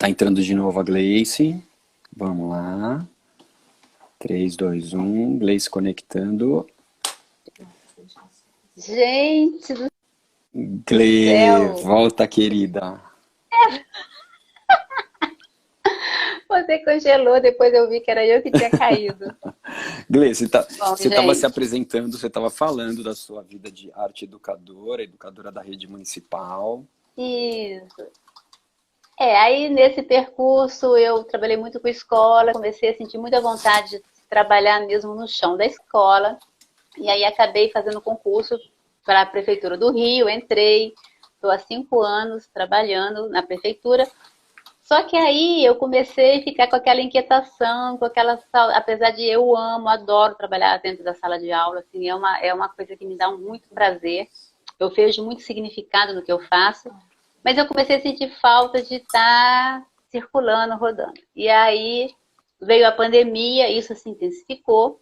Tá entrando de novo a Gleice. Vamos lá. 3, 2, 1. Gleice conectando. Gente do Gle, céu! volta, querida. Você congelou, depois eu vi que era eu que tinha caído. Gleice, Bom, você estava se gente, apresentando, você estava falando da sua vida de arte educadora, educadora da rede municipal. isso. Aí nesse percurso eu trabalhei muito com escola, comecei a sentir muita vontade de trabalhar mesmo no chão da escola. E aí acabei fazendo concurso para a Prefeitura do Rio, entrei, estou há 5 anos trabalhando na Prefeitura. Só que aí eu comecei a ficar com aquela inquietação, com aquela, apesar de eu amo, adoro trabalhar dentro da sala de aula, assim, é uma coisa que me dá muito prazer. Eu vejo muito significado no que eu faço, mas eu comecei a sentir falta de estar circulando, rodando. E aí veio a pandemia, isso se intensificou.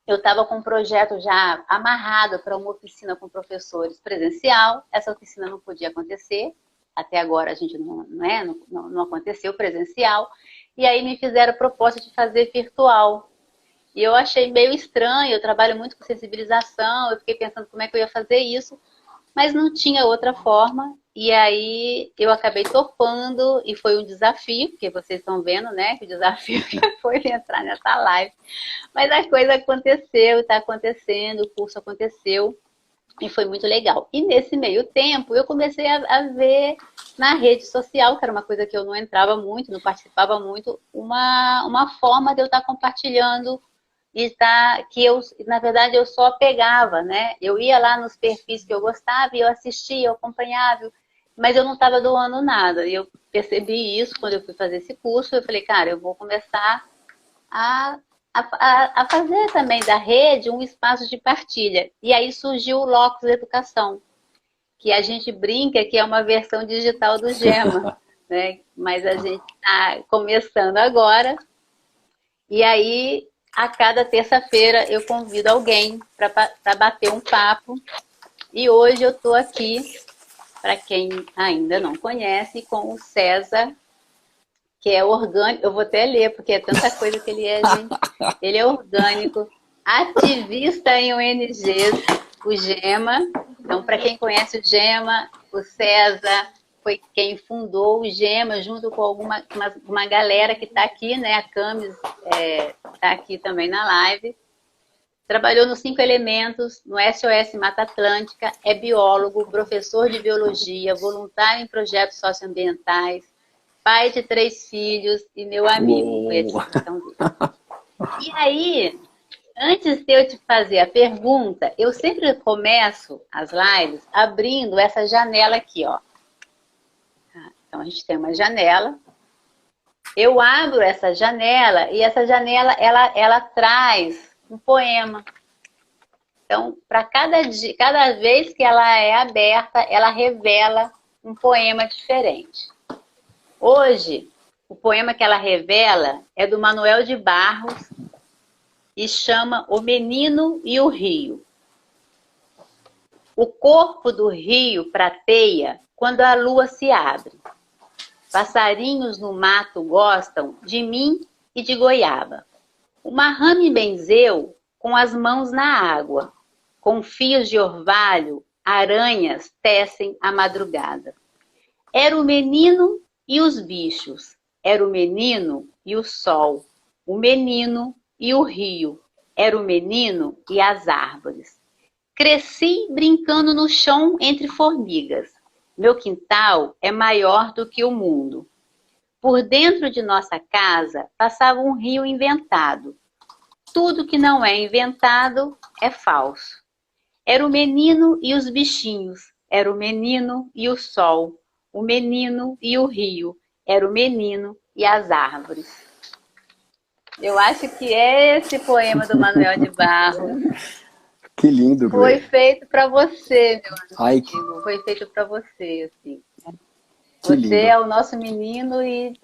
Eu estava com um projeto já amarrado para uma oficina com professores presencial. Essa oficina não podia acontecer. Até agora a gente não aconteceu presencial. E aí me fizeram a proposta de fazer virtual. E eu achei meio estranho, eu trabalho muito com sensibilização, eu fiquei pensando como é que eu ia fazer isso, mas não tinha outra forma. E aí eu acabei topando e foi um desafio, porque vocês estão vendo, né, que o desafio foi entrar nessa live. Mas a coisa aconteceu, está acontecendo, o curso aconteceu e foi muito legal. E nesse meio tempo eu comecei a ver na rede social, que era uma coisa que eu não entrava muito, não participava muito, uma forma de eu estar compartilhando e que eu, na verdade, eu só pegava, né? Eu ia lá nos perfis que eu gostava e eu assistia, eu acompanhava, mas eu não estava doando nada. E eu percebi isso quando eu fui fazer esse curso. Eu falei, cara, eu vou começar a, a fazer também da rede um espaço de partilha. E aí surgiu o Locus Educação, que a gente brinca que é uma versão digital do Gema, né? Mas a gente está começando agora. E aí, a cada terça-feira, eu convido alguém para bater um papo. E hoje eu estou aqui, para quem ainda não conhece, com o César, que é orgânico. Eu vou até ler, porque é tanta coisa que ele é, gente. Ele é orgânico, ativista em ONGs, o Gema. Então, para quem conhece o Gema, o César foi quem fundou o Gema, junto com uma galera que está aqui, né? A Camis está aqui também na live. Trabalhou nos 5 Elementos, no SOS Mata Atlântica, é biólogo, professor de biologia, voluntário em projetos socioambientais, pai de 3 filhos e meu amigo. Foi a Uou. descrição dele. E aí, antes de eu te fazer a pergunta, eu sempre começo as lives abrindo essa janela aqui, ó. Então, a gente tem uma janela. Eu abro essa janela e essa janela, ela traz um poema. Então, para cada vez que ela é aberta, ela revela um poema diferente. Hoje, o poema que ela revela é do Manuel de Barros e chama O Menino e o Rio. O corpo do rio prateia quando a lua se abre. Passarinhos no mato gostam de mim e de goiaba. Uma rã me benzeu com as mãos na água. Com fios de orvalho, aranhas tecem a madrugada. Era o menino e os bichos. Era o menino e o sol. O menino e o rio. Era o menino e as árvores. Cresci brincando no chão entre formigas. Meu quintal é maior do que o mundo. Por dentro de nossa casa passava um rio inventado. Tudo que não é inventado é falso. Era o menino e os bichinhos. Era o menino e o sol. O menino e o rio. Era o menino e as árvores. Eu acho que esse poema do Manuel de Barros Que lindo, foi Gle. feito para você, meu Ai, amigo. Foi feito para você, assim. que Você lindo. é o nosso menino e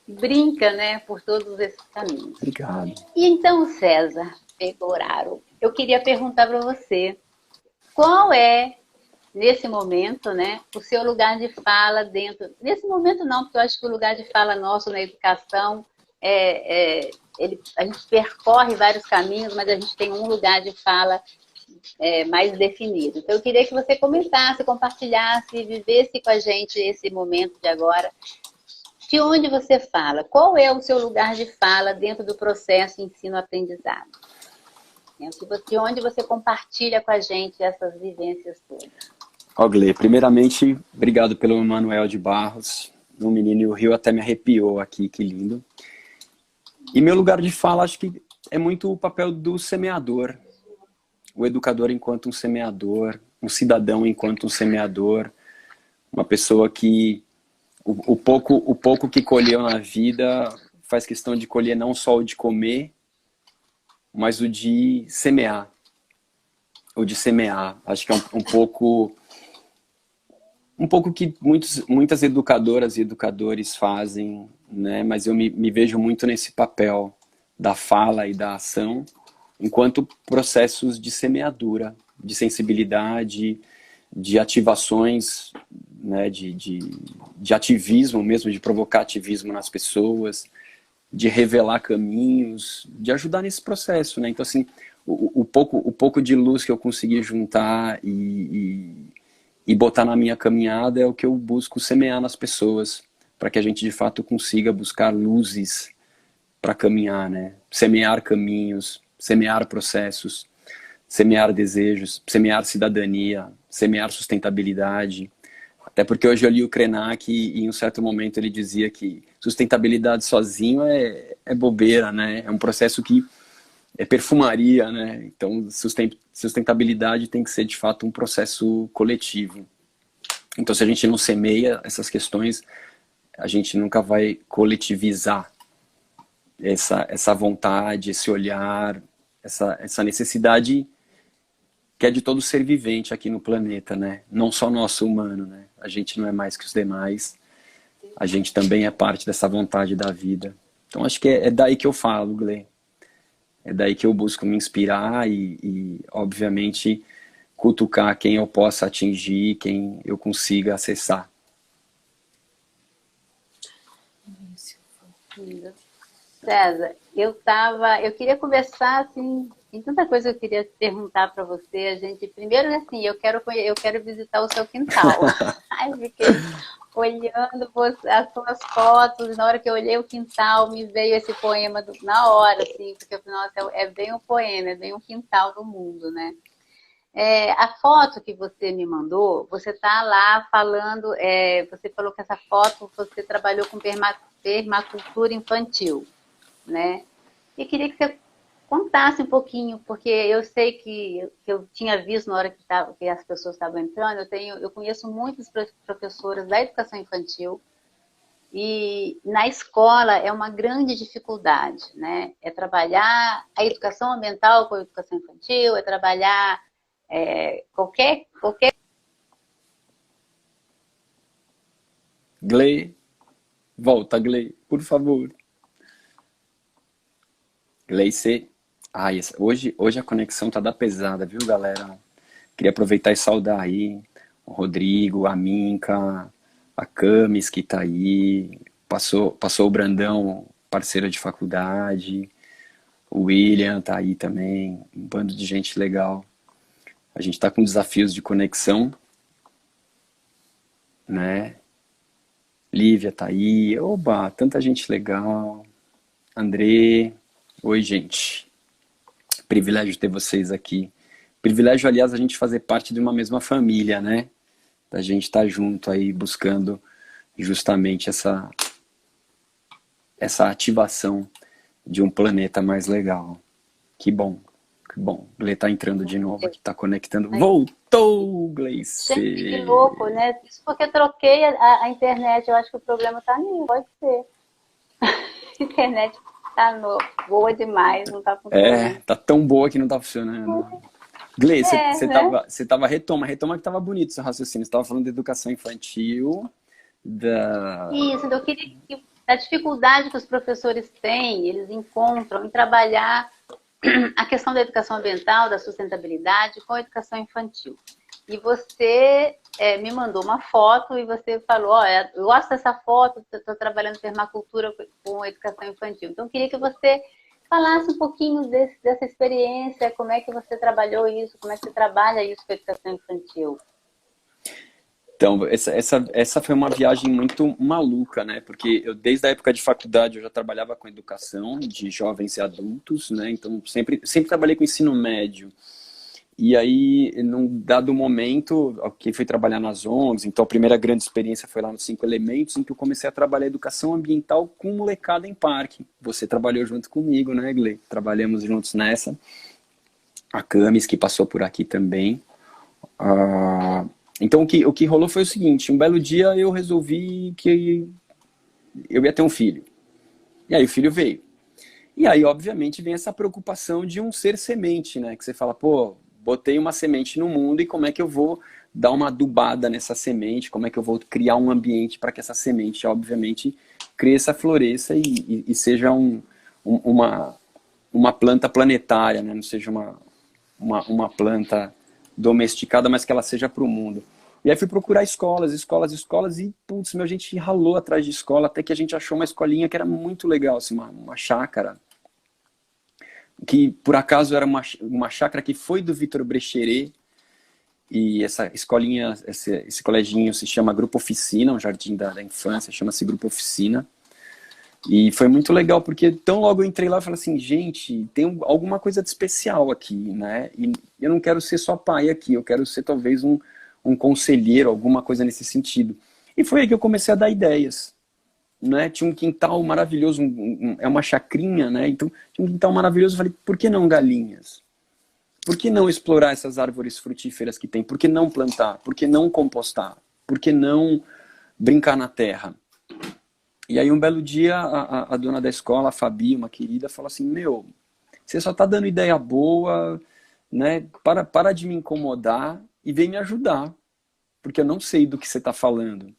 brinca, né, por todos esses caminhos. Obrigado. E então, César Pegoraro, eu queria perguntar para você, qual é nesse momento, né, o seu lugar de fala dentro... Nesse momento não, porque eu acho que o lugar de fala nosso na educação, a gente percorre vários caminhos, mas a gente tem um lugar de fala mais definido. Então, eu queria que você comentasse, compartilhasse, vivesse com a gente esse momento de agora. De onde você fala? Qual é o seu lugar de fala dentro do processo ensino-aprendizado? De onde você compartilha com a gente essas vivências todas? Glê, primeiramente, obrigado pelo Emanuel de Barros. O menino e o Rio até me arrepiou aqui, que lindo. E meu lugar de fala, acho que é muito o papel do semeador. O educador enquanto um semeador, um cidadão enquanto um semeador, uma pessoa que o pouco que colheu na vida faz questão de colher não só o de comer, mas o de semear. O de semear. Acho que é um pouco que muitas educadoras e educadores fazem, né? Mas eu me vejo muito nesse papel da fala e da ação, enquanto processos de semeadura, de sensibilidade, de ativações, né? de ativismo mesmo, de provocar ativismo nas pessoas, de revelar caminhos, de ajudar nesse processo, né? Então, assim, o pouco de luz que eu consegui juntar e botar na minha caminhada é o que eu busco semear nas pessoas, para que a gente de fato consiga buscar luzes para caminhar, né? Semear caminhos, semear processos, semear desejos, semear cidadania, semear sustentabilidade. Até porque hoje eu li o Krenak e em um certo momento ele dizia que sustentabilidade sozinho é bobeira, né? É um processo que é perfumaria, né? Então, sustentabilidade tem que ser, de fato, um processo coletivo. Então, se a gente não semeia essas questões, a gente nunca vai coletivizar essa vontade, esse olhar, essa necessidade que é de todo ser vivente aqui no planeta, né? Não só nosso humano, né? A gente não é mais que os demais. A gente também é parte dessa vontade da vida. Então, acho que é daí que eu falo, Glê. É daí que eu busco me inspirar e, obviamente, cutucar quem eu possa atingir, quem eu consiga acessar. César, eu queria conversar, assim, tem tanta coisa que eu queria perguntar para você. Primeiro, assim, eu quero visitar o seu quintal. Ai, fiquei olhando as suas fotos, na hora que eu olhei o quintal, me veio esse poema na hora, assim, porque eu falei, nossa, é bem um poema, é bem um quintal do mundo, né? A foto que você me mandou, você está lá falando, você falou que essa foto você trabalhou com permacultura infantil, né? E queria que você contasse um pouquinho, porque eu sei que eu tinha visto na hora que as pessoas estavam entrando, eu conheço muitas professoras da educação infantil, e na escola é uma grande dificuldade, né? É trabalhar a educação ambiental com a educação infantil, é trabalhar qualquer... Glê, volta, Glê, por favor. Gleice, hoje a conexão tá da pesada, viu, galera? Queria aproveitar e saudar aí o Rodrigo, a Minca, a Camis que tá aí, passou o Brandão, parceiro de faculdade, o William tá aí também, um bando de gente legal. A gente tá com desafios de conexão, né? Lívia tá aí, oba, tanta gente legal. André, oi, gente. Privilégio ter vocês aqui. Privilégio, aliás, a gente fazer parte de uma mesma família, né? A gente estar junto aí buscando justamente essa ativação de um planeta mais legal. Que bom, que bom. Glê tá entrando de novo aqui, tá conectando. Voltou, Gleice! Gente, que louco, né? Isso porque eu troquei a internet, eu acho que o problema tá nisso, pode ser. A internet tá boa demais, não tá funcionando. Tá tão boa que não tá funcionando. Glê, você né? tava retoma que tava bonito seu raciocínio. Você tava falando de educação infantil, Isso, então eu queria que a dificuldade que os professores têm, eles encontram em trabalhar a questão da educação ambiental, da sustentabilidade com a educação infantil. e você me mandou uma foto e você falou, olha, eu gosto dessa foto, estou trabalhando permacultura com educação infantil. Então, eu queria que você falasse um pouquinho dessa experiência, como é que você trabalhou isso, como é que você trabalha isso com a educação infantil. Então, essa foi uma viagem muito maluca, né? Porque eu, desde a época de faculdade, eu já trabalhava com educação de jovens e adultos, né? Então, sempre trabalhei com ensino médio. E aí, num dado momento, que fui trabalhar nas ONGs, então a primeira grande experiência foi lá nos 5 Elementos, em que eu comecei a trabalhar educação ambiental com molecada em parque. Você trabalhou junto comigo, né, Glei? Trabalhamos juntos nessa. A Camis, que passou por aqui também. Então, o que rolou foi o seguinte, um belo dia eu resolvi que eu ia ter um filho. E aí o filho veio. E aí, obviamente, vem essa preocupação de um ser semente, né? Que você fala, pô, botei uma semente no mundo e como é que eu vou dar uma adubada nessa semente? Como é que eu vou criar um ambiente para que essa semente, obviamente, cresça, floresça e seja uma planta planetária, né? Não seja uma planta domesticada, mas que ela seja para o mundo. E aí fui procurar escolas e, putz, a gente ralou atrás de escola até que a gente achou uma escolinha que era muito legal, assim, uma chácara, que por acaso era uma chácara que foi do Vitor Brecheret, e essa escolinha, esse coleginho se chama Grupo Oficina, um jardim da infância, chama-se Grupo Oficina. E foi muito legal, porque tão logo eu entrei lá e falei assim, gente, tem alguma coisa de especial aqui, né? E eu não quero ser só pai aqui, eu quero ser talvez um conselheiro, alguma coisa nesse sentido. E foi aí que eu comecei a dar ideias, né? Tinha um quintal maravilhoso, é uma chacrinha, né? Então, tinha um quintal maravilhoso, eu falei, por que não galinhas? Por que não explorar essas árvores frutíferas que tem? Por que não plantar? Por que não compostar? Por que não brincar na terra? E aí um belo dia a dona da escola, a Fabi, uma querida, falou assim, meu, você só tá dando ideia boa, né? Para de me incomodar e vem me ajudar, porque eu não sei do que você tá falando.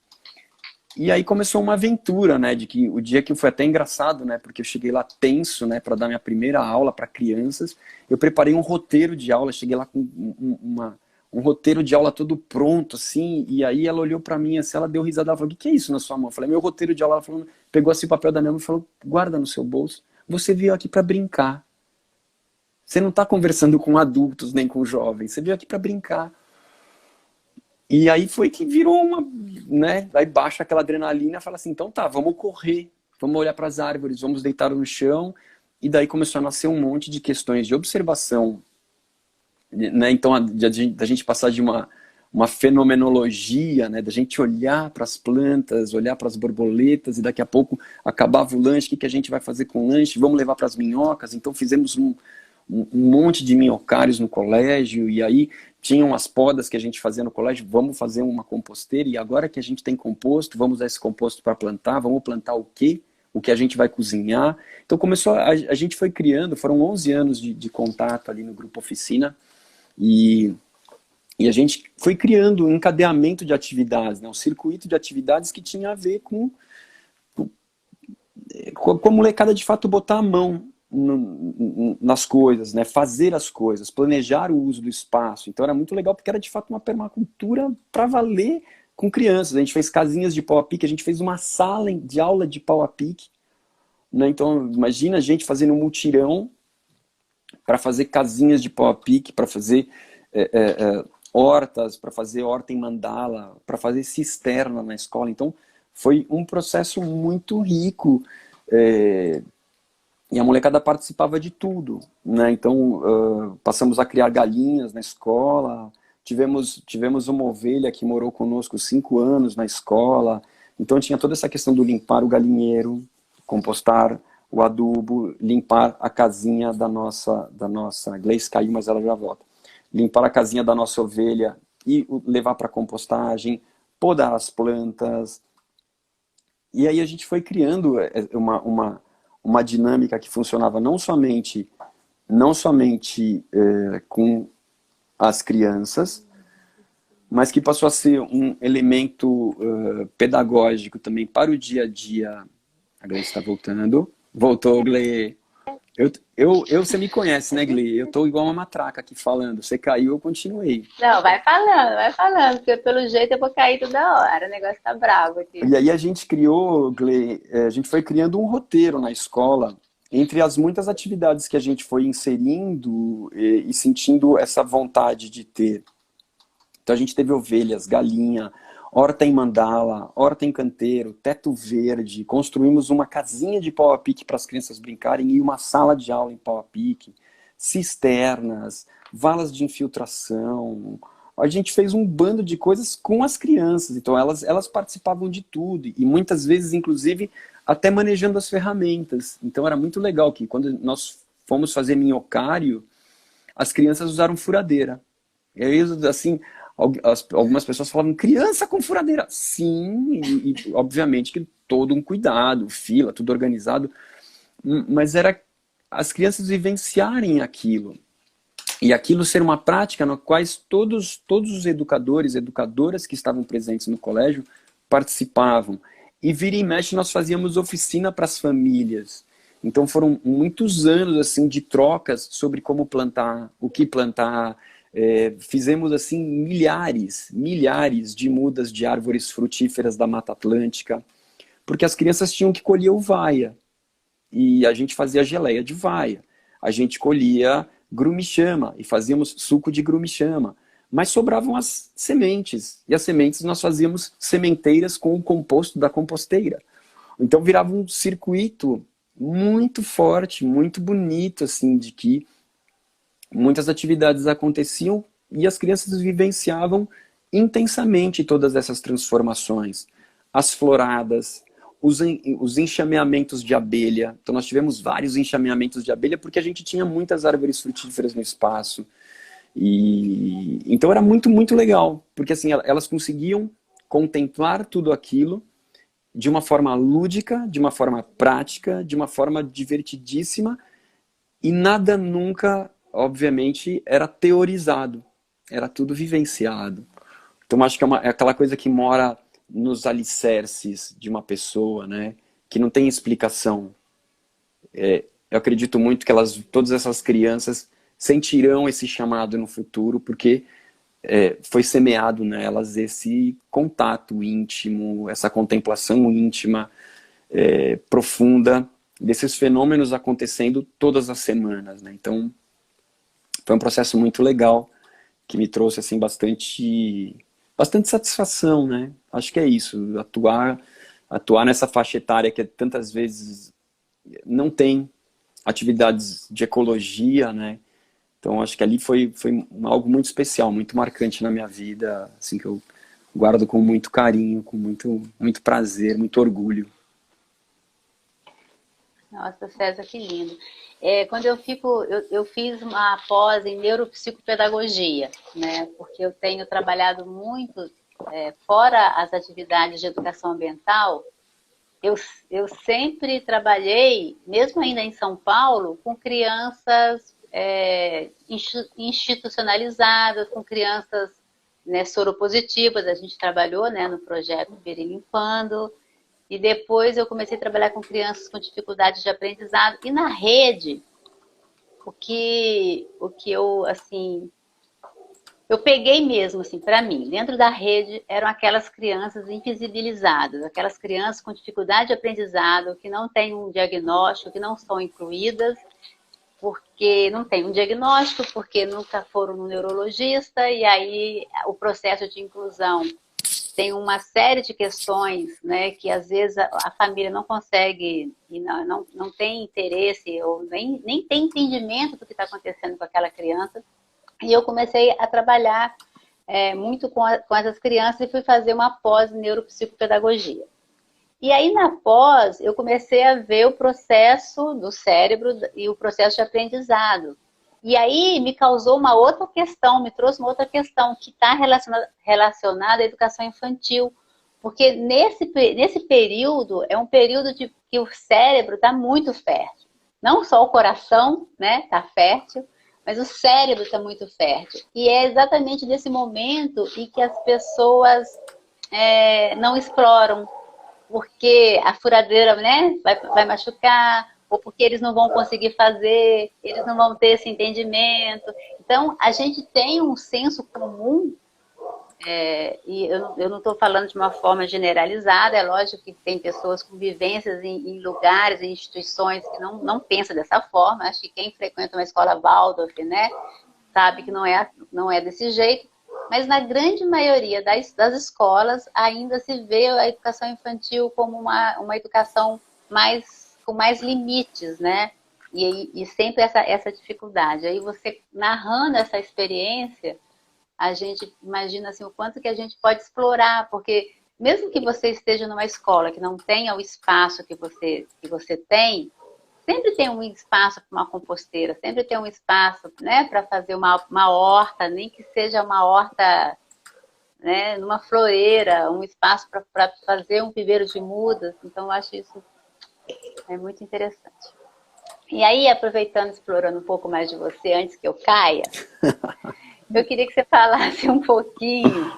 E aí começou uma aventura, né? De que o dia que foi até engraçado, né? Porque eu cheguei lá tenso, né? Para dar minha primeira aula para crianças. Eu preparei um roteiro de aula, cheguei lá com um roteiro de aula todo pronto, assim. E aí ela olhou para mim, assim, ela deu risada, ela falou: "O que é isso na sua mão?" Eu falei: "Meu roteiro de aula." Ela falou, pegou assim o papel da minha mão e falou: "Guarda no seu bolso. Você veio aqui para brincar. Você não está conversando com adultos nem com jovens. Você veio aqui para brincar." E aí foi que virou uma, né? Aí baixa aquela adrenalina e fala assim, então tá, vamos correr, vamos olhar para as árvores, vamos deitar no chão. E daí começou a nascer um monte de questões de observação, né? Então da gente passar de uma fenomenologia, né? Da gente olhar para as plantas, olhar para as borboletas e daqui a pouco acabava o lanche, o que a gente vai fazer com o lanche? Vamos levar para as minhocas. Então fizemos um monte de minhocários no colégio, e aí tinham as podas que a gente fazia no colégio, vamos fazer uma composteira, e agora que a gente tem composto, vamos usar esse composto para plantar, vamos plantar o quê? O que a gente vai cozinhar. Então começou, a gente foi criando, foram 11 anos de contato ali no Grupo Oficina, e a gente foi criando um encadeamento de atividades, né? Um circuito de atividades que tinha a ver com a molecada de fato botar a mão nas coisas, né? Fazer as coisas, planejar o uso do espaço. Então era muito legal porque era de fato uma permacultura para valer com crianças. A gente fez casinhas de pau a pique, a gente fez uma sala de aula de pau a pique, né? Então imagina a gente fazendo um mutirão para fazer casinhas de pau a pique, para fazer hortas, para fazer horta em mandala, para fazer cisterna na escola. Então foi um processo muito rico. E a molecada participava de tudo, né? Então, passamos a criar galinhas na escola, tivemos uma ovelha que morou conosco 5 anos na escola. Então, tinha toda essa questão do limpar o galinheiro, compostar o adubo, limpar a casinha da nossa Gleice caiu, mas ela já volta. Limpar a casinha da nossa ovelha e levar para compostagem, podar as plantas. E aí a gente foi criando uma dinâmica que funcionava não somente com as crianças, mas que passou a ser um elemento pedagógico também para o dia a dia. A Gleice está voltando. Voltou, Gle. Você me conhece, né, Gli? Eu tô igual uma matraca aqui falando. Você caiu, eu continuei. Não, vai falando, porque pelo jeito eu vou cair toda hora. O negócio tá bravo aqui. E aí a gente criou, Gli, a gente foi criando um roteiro na escola entre as muitas atividades que a gente foi inserindo e sentindo essa vontade de ter. Então a gente teve ovelhas, galinha, horta em mandala, horta em canteiro, teto verde, construímos uma casinha de pau a pique para as crianças brincarem e uma sala de aula em pau a pique, cisternas, valas de infiltração. A gente fez um bando de coisas com as crianças, então elas participavam de tudo e muitas vezes, inclusive, até manejando as ferramentas. Então era muito legal que quando nós fomos fazer minhocário, as crianças usaram furadeira. E aí, assim, algumas pessoas falavam, criança com furadeira. Sim, e obviamente que todo um cuidado, fila, tudo organizado, mas era as crianças vivenciarem aquilo. E aquilo ser uma prática na qual todos os educadores e educadoras que estavam presentes no colégio participavam. E vira e mexe nós fazíamos oficina para as famílias. Então foram muitos anos assim de trocas sobre como plantar, o que plantar. Fizemos assim milhares de mudas de árvores frutíferas da Mata Atlântica, porque as crianças tinham que colher uvaia e a gente fazia geleia de uvaia. A gente colhia grumichama e fazíamos suco de grumichama, mas sobravam as sementes e as sementes nós fazíamos sementeiras com o composto da composteira. Então virava um circuito muito forte, muito bonito assim de que muitas atividades aconteciam e as crianças vivenciavam intensamente todas essas transformações. As floradas, os enxameamentos de abelha. Então nós tivemos vários enxameamentos de abelha porque a gente tinha muitas árvores frutíferas no espaço. E então era muito legal, porque assim elas conseguiam contemplar tudo aquilo de uma forma lúdica, de uma forma prática, de uma forma divertidíssima e nada nunca obviamente, era teorizado, era tudo vivenciado. Então, acho que é aquela coisa que mora nos alicerces de uma pessoa, né? Que não tem explicação. Eu acredito muito que todas essas crianças sentirão esse chamado no futuro, porque foi semeado nelas esse contato íntimo, essa contemplação íntima, profunda, desses fenômenos acontecendo todas as semanas, né? Então, foi um processo muito legal, que me trouxe assim, bastante satisfação, né? Acho que é isso, atuar nessa faixa etária que tantas vezes não tem atividades de ecologia, né? Então acho que ali foi algo muito especial, muito marcante na minha vida, assim, que eu guardo com muito carinho, com muito prazer, muito orgulho. Nossa, César, que lindo. Quando eu fiz uma pós em neuropsicopedagogia, né? Porque eu tenho trabalhado muito, fora as atividades de educação ambiental, eu sempre trabalhei, mesmo ainda em São Paulo, com crianças institucionalizadas, com crianças, né, soropositivas. A gente trabalhou, né, no projeto Perilimpando. E depois eu comecei a trabalhar com crianças com dificuldades de aprendizado. E na rede, o que eu, assim, eu peguei mesmo, assim, para mim, dentro da rede, eram aquelas crianças invisibilizadas, aquelas crianças com dificuldade de aprendizado, que não têm um diagnóstico, que não são incluídas, porque não tem um diagnóstico, porque nunca foram no neurologista, e aí o processo de inclusão tem uma série de questões, né, que às vezes a família não consegue, e não tem interesse, ou nem tem entendimento do que está acontecendo com aquela criança. E eu comecei a trabalhar muito com essas crianças e fui fazer uma pós em neuropsicopedagogia. E aí na pós eu comecei a ver o processo do cérebro e o processo de aprendizado. E aí me causou uma outra questão, me trouxe uma outra questão que está relacionada à educação infantil. Porque nesse período, é um período que o cérebro está muito fértil. Não só o coração, né, está fértil, mas o cérebro está muito fértil. E é exatamente nesse momento em que as pessoas não exploram, porque a furadeira, né, vai machucar, ou porque eles não vão conseguir fazer, eles não vão ter esse entendimento. Então, a gente tem um senso comum, e eu não estou falando de uma forma generalizada, é lógico que tem pessoas com vivências em lugares, em instituições que não pensam dessa forma. Acho que quem frequenta uma escola Waldorf, né, sabe que não é desse jeito, mas na grande maioria das escolas ainda se vê a educação infantil como uma educação com mais limites, né? E sempre essa dificuldade. Aí você, narrando essa experiência, a gente imagina assim, o quanto que a gente pode explorar, porque mesmo que você esteja numa escola que não tenha o espaço que você tem, sempre tem um espaço para uma composteira, sempre tem um espaço, né, para fazer uma horta, nem que seja uma horta, né, numa floreira, um espaço para fazer um viveiro de mudas. Então, eu acho isso muito interessante. E aí, aproveitando, explorando um pouco mais de você, antes que eu caia, eu queria que você falasse um pouquinho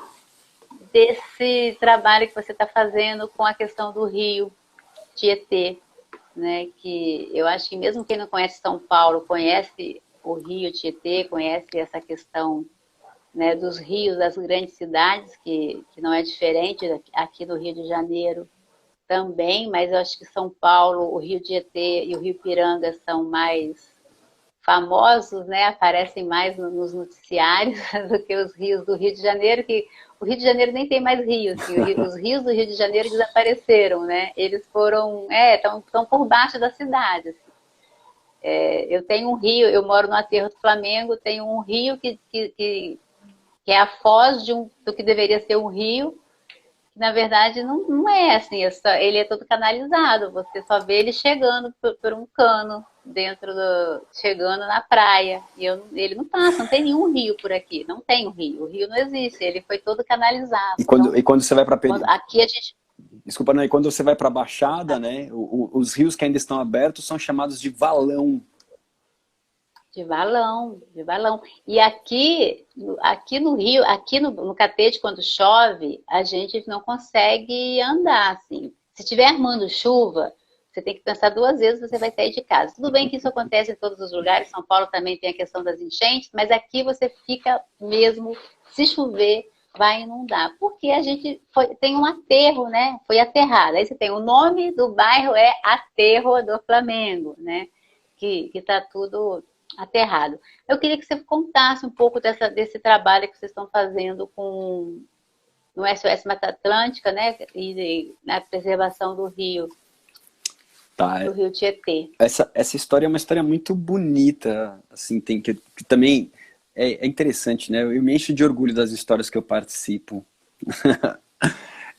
desse trabalho que você está fazendo com a questão do rio Tietê, né? Que eu acho que mesmo quem não conhece São Paulo conhece o rio Tietê, conhece essa questão, né, dos rios das grandes cidades, que não é diferente aqui do Rio de Janeiro também, mas eu acho que São Paulo, o Rio Tietê e o Rio Piranga são mais famosos, né? Aparecem mais nos noticiários do que os rios do Rio de Janeiro, que o Rio de Janeiro nem tem mais rios, assim, os rios do Rio de Janeiro desapareceram, né? Eles foram, estão por baixo da cidade. Assim. Eu tenho um rio, eu moro no Aterro do Flamengo, tenho um rio que é a foz do que deveria ser um rio, que na verdade não é assim, ele é todo canalizado, você só vê ele chegando por um cano chegando na praia, e ele não passa, não tem nenhum rio por aqui, não tem um rio, o rio não existe, ele foi todo canalizado. E quando você vai para aqui a gente... Desculpa, não, e quando você vai para a Baixada, né, os rios que ainda estão abertos são chamados de valão. De valão, de valão. E aqui no Rio, aqui no Catete, quando chove, a gente não consegue andar, assim. Se estiver armando chuva, você tem que pensar duas vezes, você vai sair de casa. Tudo bem que isso acontece em todos os lugares, São Paulo também tem a questão das enchentes, mas aqui você fica mesmo, se chover, vai inundar. Porque a gente tem um aterro, né? Foi aterrado. Aí você tem o nome do bairro, é Aterro do Flamengo, né? Que está tudo aterrado. Eu queria que você contasse um pouco desse trabalho que vocês estão fazendo no SOS Mata Atlântica, né? E na preservação do rio. Tá, do Rio Tietê. Essa história é uma história muito bonita, assim, que também é interessante, né? Eu me encho de orgulho das histórias que eu participo.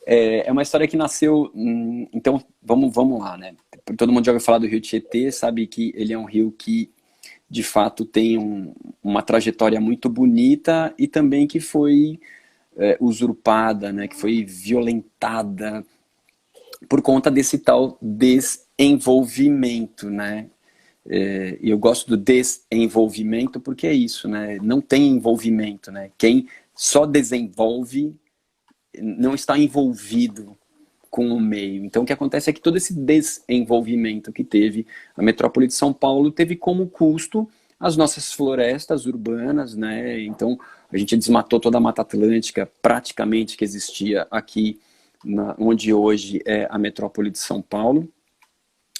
É uma história que nasceu... Então, vamos lá, né? Todo mundo já ouviu falar do Rio Tietê, sabe que ele é um rio que, de fato, tem uma trajetória muito bonita e também que foi usurpada, né? Que foi violentada por conta desse tal desenvolvimento, né? E eu gosto do desenvolvimento porque é isso, né? Não tem envolvimento, né? Quem só desenvolve não está envolvido com o meio. Então o que acontece é que todo esse desenvolvimento que teve a metrópole de São Paulo teve como custo as nossas florestas urbanas, né? Então a gente desmatou toda a Mata Atlântica praticamente que existia aqui onde hoje é a metrópole de São Paulo,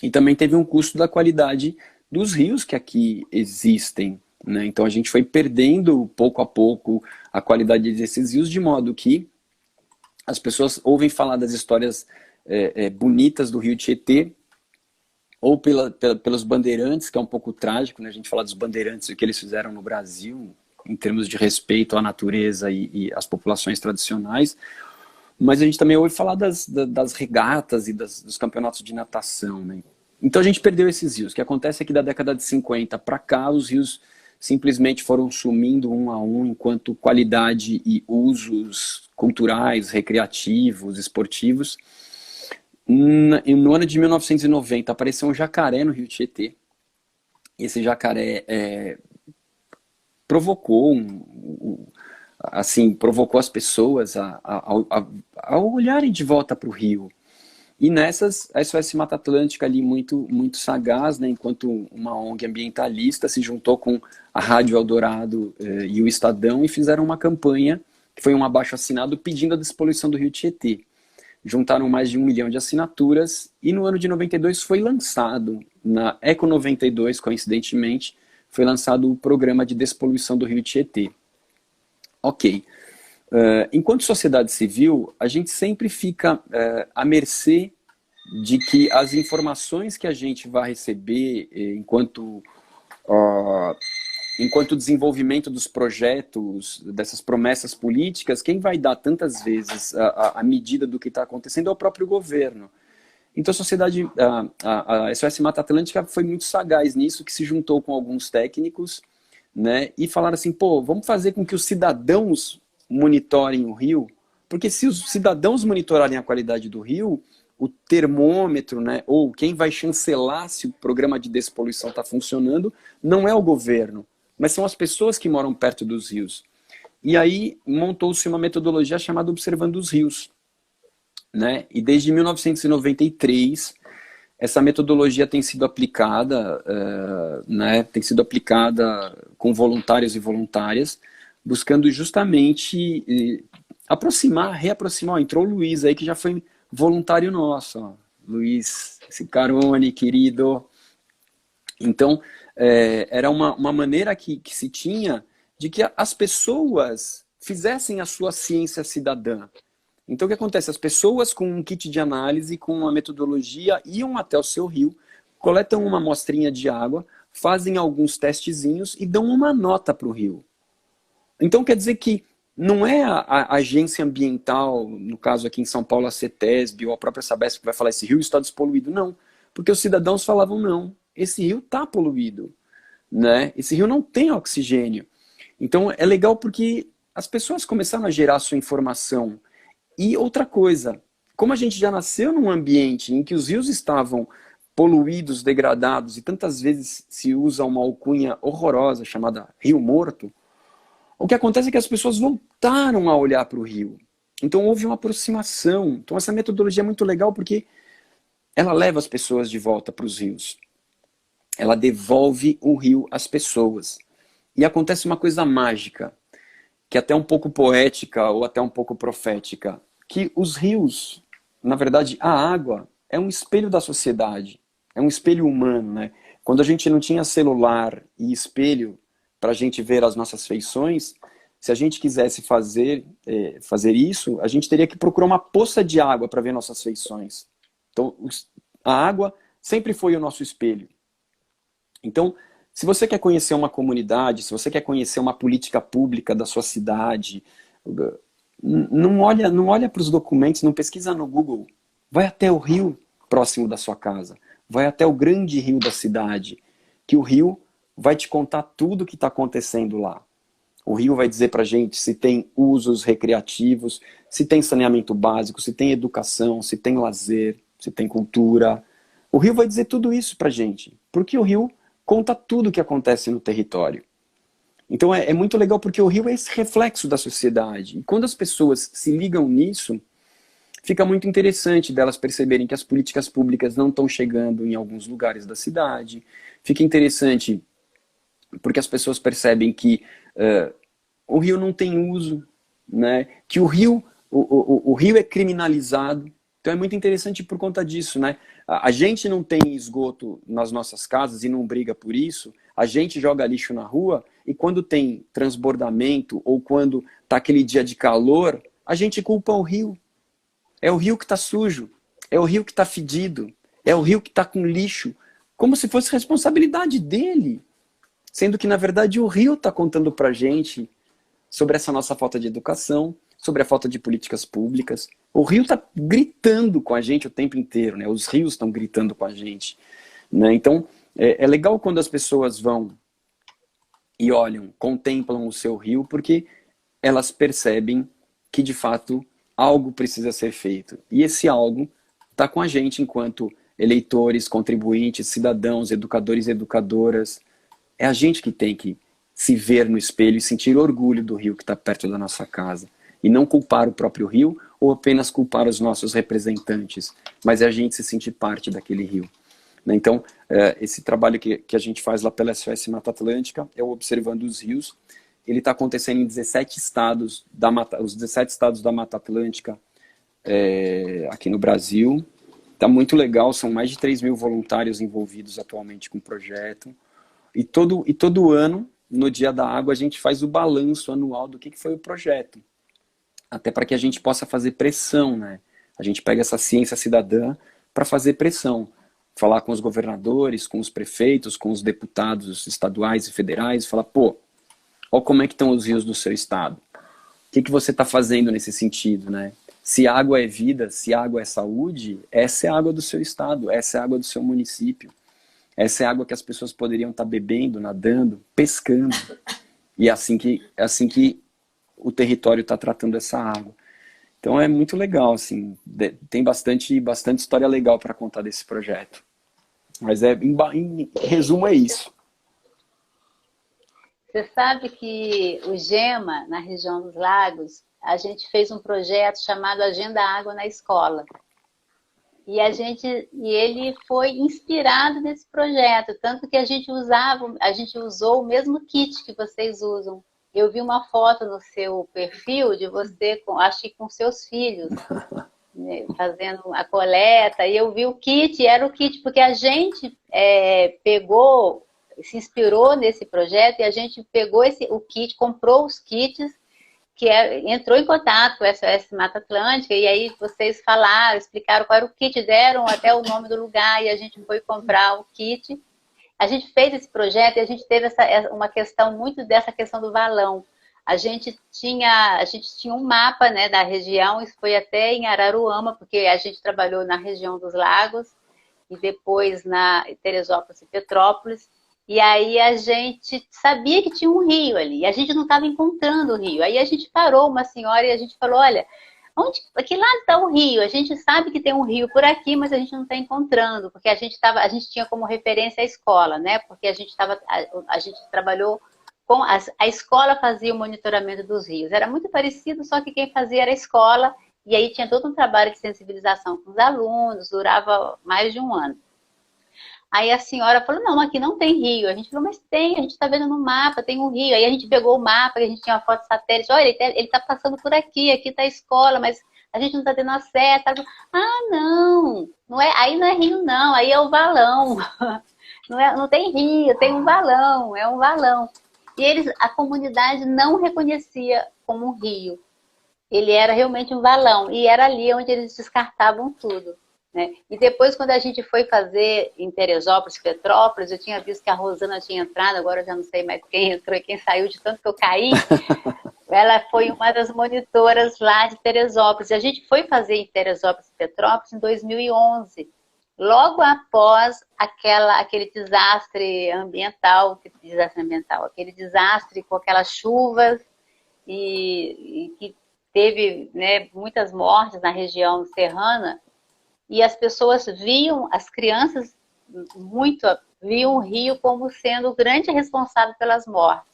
e também teve um custo da qualidade dos rios que aqui existem, né? Então a gente foi perdendo pouco a pouco a qualidade desses rios, de modo que as pessoas ouvem falar das histórias bonitas do Rio Tietê, ou pelos bandeirantes, que é um pouco trágico, né? A gente fala dos bandeirantes e o que eles fizeram no Brasil, em termos de respeito à natureza e às populações tradicionais. Mas a gente também ouve falar das regatas e dos campeonatos de natação, né? Então a gente perdeu esses rios. O que acontece é que da década de 50 para cá, os rios simplesmente foram sumindo um a um, enquanto qualidade e usos culturais, recreativos, esportivos. No ano de 1990 apareceu um jacaré no Rio Tietê. Esse jacaré provocou provocou as pessoas a olharem de volta para o rio, E nessas, a SOS Mata Atlântica ali muito sagaz, né, enquanto uma ONG ambientalista se juntou com a Rádio Eldorado e o Estadão e fizeram uma campanha, que foi um abaixo-assinado pedindo a despoluição do Rio Tietê. Juntaram mais de 1 milhão de assinaturas e no ano de 92 foi lançado, na Eco 92, coincidentemente, foi lançado o programa de despoluição do Rio Tietê. Ok. Enquanto sociedade civil, a gente sempre fica à mercê de que as informações que a gente vai receber enquanto desenvolvimento dos projetos, dessas promessas políticas, quem vai dar tantas vezes a medida do que está acontecendo é o próprio governo. Então a SOS Mata Atlântica foi muito sagaz nisso, que se juntou com alguns técnicos, né, e falaram assim, pô, vamos fazer com que os cidadãos monitorem o rio, porque se os cidadãos monitorarem a qualidade do rio, o termômetro, né, ou quem vai chancelar se o programa de despoluição está funcionando, não é o governo, mas são as pessoas que moram perto dos rios. E aí montou-se uma metodologia chamada Observando os Rios, né, e desde 1993 essa metodologia tem sido aplicada, né, tem sido aplicada com voluntários e voluntárias, buscando justamente reaproximar. Entrou o Luiz aí, que já foi voluntário nosso. Ó. Luiz Cicarone, querido. Então, era uma maneira que se tinha de que as pessoas fizessem a sua ciência cidadã. Então, o que acontece? As pessoas com um kit de análise, com uma metodologia, iam até o seu rio, coletam uma amostrinha de água, fazem alguns testezinhos e dão uma nota para o rio. Então quer dizer que não é a agência ambiental, no caso aqui em São Paulo a CETESB ou a própria Sabesp que vai falar esse rio está despoluído, não. Porque os cidadãos falavam não, esse rio está poluído, né? Esse rio não tem oxigênio. Então é legal porque as pessoas começaram a gerar sua informação. E outra coisa, como a gente já nasceu num ambiente em que os rios estavam poluídos, degradados, e tantas vezes se usa uma alcunha horrorosa chamada rio morto, o que acontece é que as pessoas voltaram a olhar para o rio. Então houve uma aproximação. Então essa metodologia é muito legal porque ela leva as pessoas de volta para os rios. Ela devolve o rio às pessoas. E acontece uma coisa mágica, que é até um pouco poética ou até um pouco profética, que os rios, na verdade, a água é um espelho da sociedade, é um espelho humano, né? Quando a gente não tinha celular e espelho para a gente ver as nossas feições, se a gente quisesse fazer isso, a gente teria que procurar uma poça de água para ver nossas feições. Então, a água sempre foi o nosso espelho. Então, se você quer conhecer uma comunidade, se você quer conhecer uma política pública da sua cidade, não olha para os documentos, não pesquisa no Google. Vai até o rio próximo da sua casa. Vai até o grande rio da cidade, que o rio vai te contar tudo o que está acontecendo lá. O rio vai dizer para a gente se tem usos recreativos, se tem saneamento básico, se tem educação, se tem lazer, se tem cultura. O rio vai dizer tudo isso para a gente, porque o rio conta tudo o que acontece no território. Então é muito legal porque o rio é esse reflexo da sociedade. E quando as pessoas se ligam nisso, fica muito interessante delas perceberem que as políticas públicas não estão chegando em alguns lugares da cidade. Fica interessante porque as pessoas percebem que o rio não tem uso, né? Que o rio é criminalizado. Então é muito interessante por conta disso, né? A gente não tem esgoto nas nossas casas e não briga por isso. A gente joga lixo na rua e quando tem transbordamento ou quando tá aquele dia de calor, a gente culpa o rio. É o rio que está sujo, é o rio que está fedido, é o rio que está com lixo, como se fosse responsabilidade dele. Sendo que, na verdade, o rio está contando para a gente sobre essa nossa falta de educação, sobre a falta de políticas públicas. O rio está gritando com a gente o tempo inteiro, né? Os rios estão gritando com a gente. Né? Então, é legal quando as pessoas vão e olham, contemplam o seu rio, porque elas percebem que, de fato, algo precisa ser feito. E esse algo está com a gente enquanto eleitores, contribuintes, cidadãos, educadores e educadoras. É a gente que tem que se ver no espelho e sentir orgulho do rio que está perto da nossa casa. E não culpar o próprio rio ou apenas culpar os nossos representantes, mas é a gente se sentir parte daquele rio. Então, esse trabalho que a gente faz lá pela SOS Mata Atlântica, é o Observando os Rios. Ele está acontecendo em 17 estados, os 17 estados da Mata Atlântica, aqui no Brasil. Está muito legal, são mais de 3 mil voluntários envolvidos atualmente com o projeto. E todo ano, no Dia da Água, a gente faz o balanço anual do que foi o projeto. Até para que a gente possa fazer pressão, né? A gente pega essa ciência cidadã para fazer pressão. Falar com os governadores, com os prefeitos, com os deputados estaduais e federais, falar, pô, olha como é que estão os rios do seu estado. O que você está fazendo nesse sentido, né? Se água é vida, se água é saúde, essa é a água do seu estado, essa é a água do seu município. Essa é a água que as pessoas poderiam estar bebendo, nadando, pescando. E é assim que o território está tratando essa água. Então é muito legal, assim, tem bastante história legal para contar desse projeto. Mas em resumo é isso. Você sabe que o GEMA, na região dos lagos, a gente fez um projeto chamado Agenda Água na Escola. E ele foi inspirado nesse projeto, tanto que a gente usou o mesmo kit que vocês usam. Eu vi uma foto no seu perfil de você, acho que com seus filhos, né, fazendo a coleta, e eu vi o kit, era o kit, porque a gente se inspirou nesse projeto e a gente pegou o kit, comprou os kits, entrou em contato com a SOS Mata Atlântica, e aí vocês falaram, explicaram qual era o kit, deram até o nome do lugar, e a gente foi comprar o kit. A gente fez esse projeto e a gente teve uma questão muito dessa questão do valão. A gente tinha um mapa, né, da região, isso foi até em Araruama, porque a gente trabalhou na região dos lagos e depois na Teresópolis e Petrópolis. E aí a gente sabia que tinha um rio ali, e a gente não estava encontrando o rio. Aí a gente parou uma senhora e a gente falou, olha, que lado está o rio? A gente sabe que tem um rio por aqui, mas a gente não está encontrando, porque a gente tinha como referência a escola, né? Porque a gente trabalhou com a escola fazia o monitoramento dos rios. Era muito parecido, só que quem fazia era a escola, e aí tinha todo um trabalho de sensibilização com os alunos, durava mais de um ano. Aí a senhora falou, não, aqui não tem rio. A gente falou, mas tem, a gente está vendo no mapa, tem um rio. Aí a gente pegou o mapa, a gente tinha uma foto satélite, olha, ele está passando por aqui está a escola, mas a gente não está tendo acesso. Ah, não é, aí não é rio não, aí é o valão. Não tem rio, tem um valão, é um valão. E a comunidade não reconhecia como um rio. Ele era realmente um valão, e era ali onde eles descartavam tudo. Né? E depois, quando a gente foi fazer em Teresópolis, Petrópolis, eu tinha visto que a Rosana tinha entrado, agora eu já não sei mais quem entrou e quem saiu, de tanto que eu caí. Ela foi uma das monitoras lá de Teresópolis. E a gente foi fazer em Teresópolis e Petrópolis em 2011, logo após aquele desastre ambiental, aquele desastre com aquelas chuvas e que teve, né, muitas mortes na região serrana. E as pessoas as crianças viam o rio como sendo o grande responsável pelas mortes,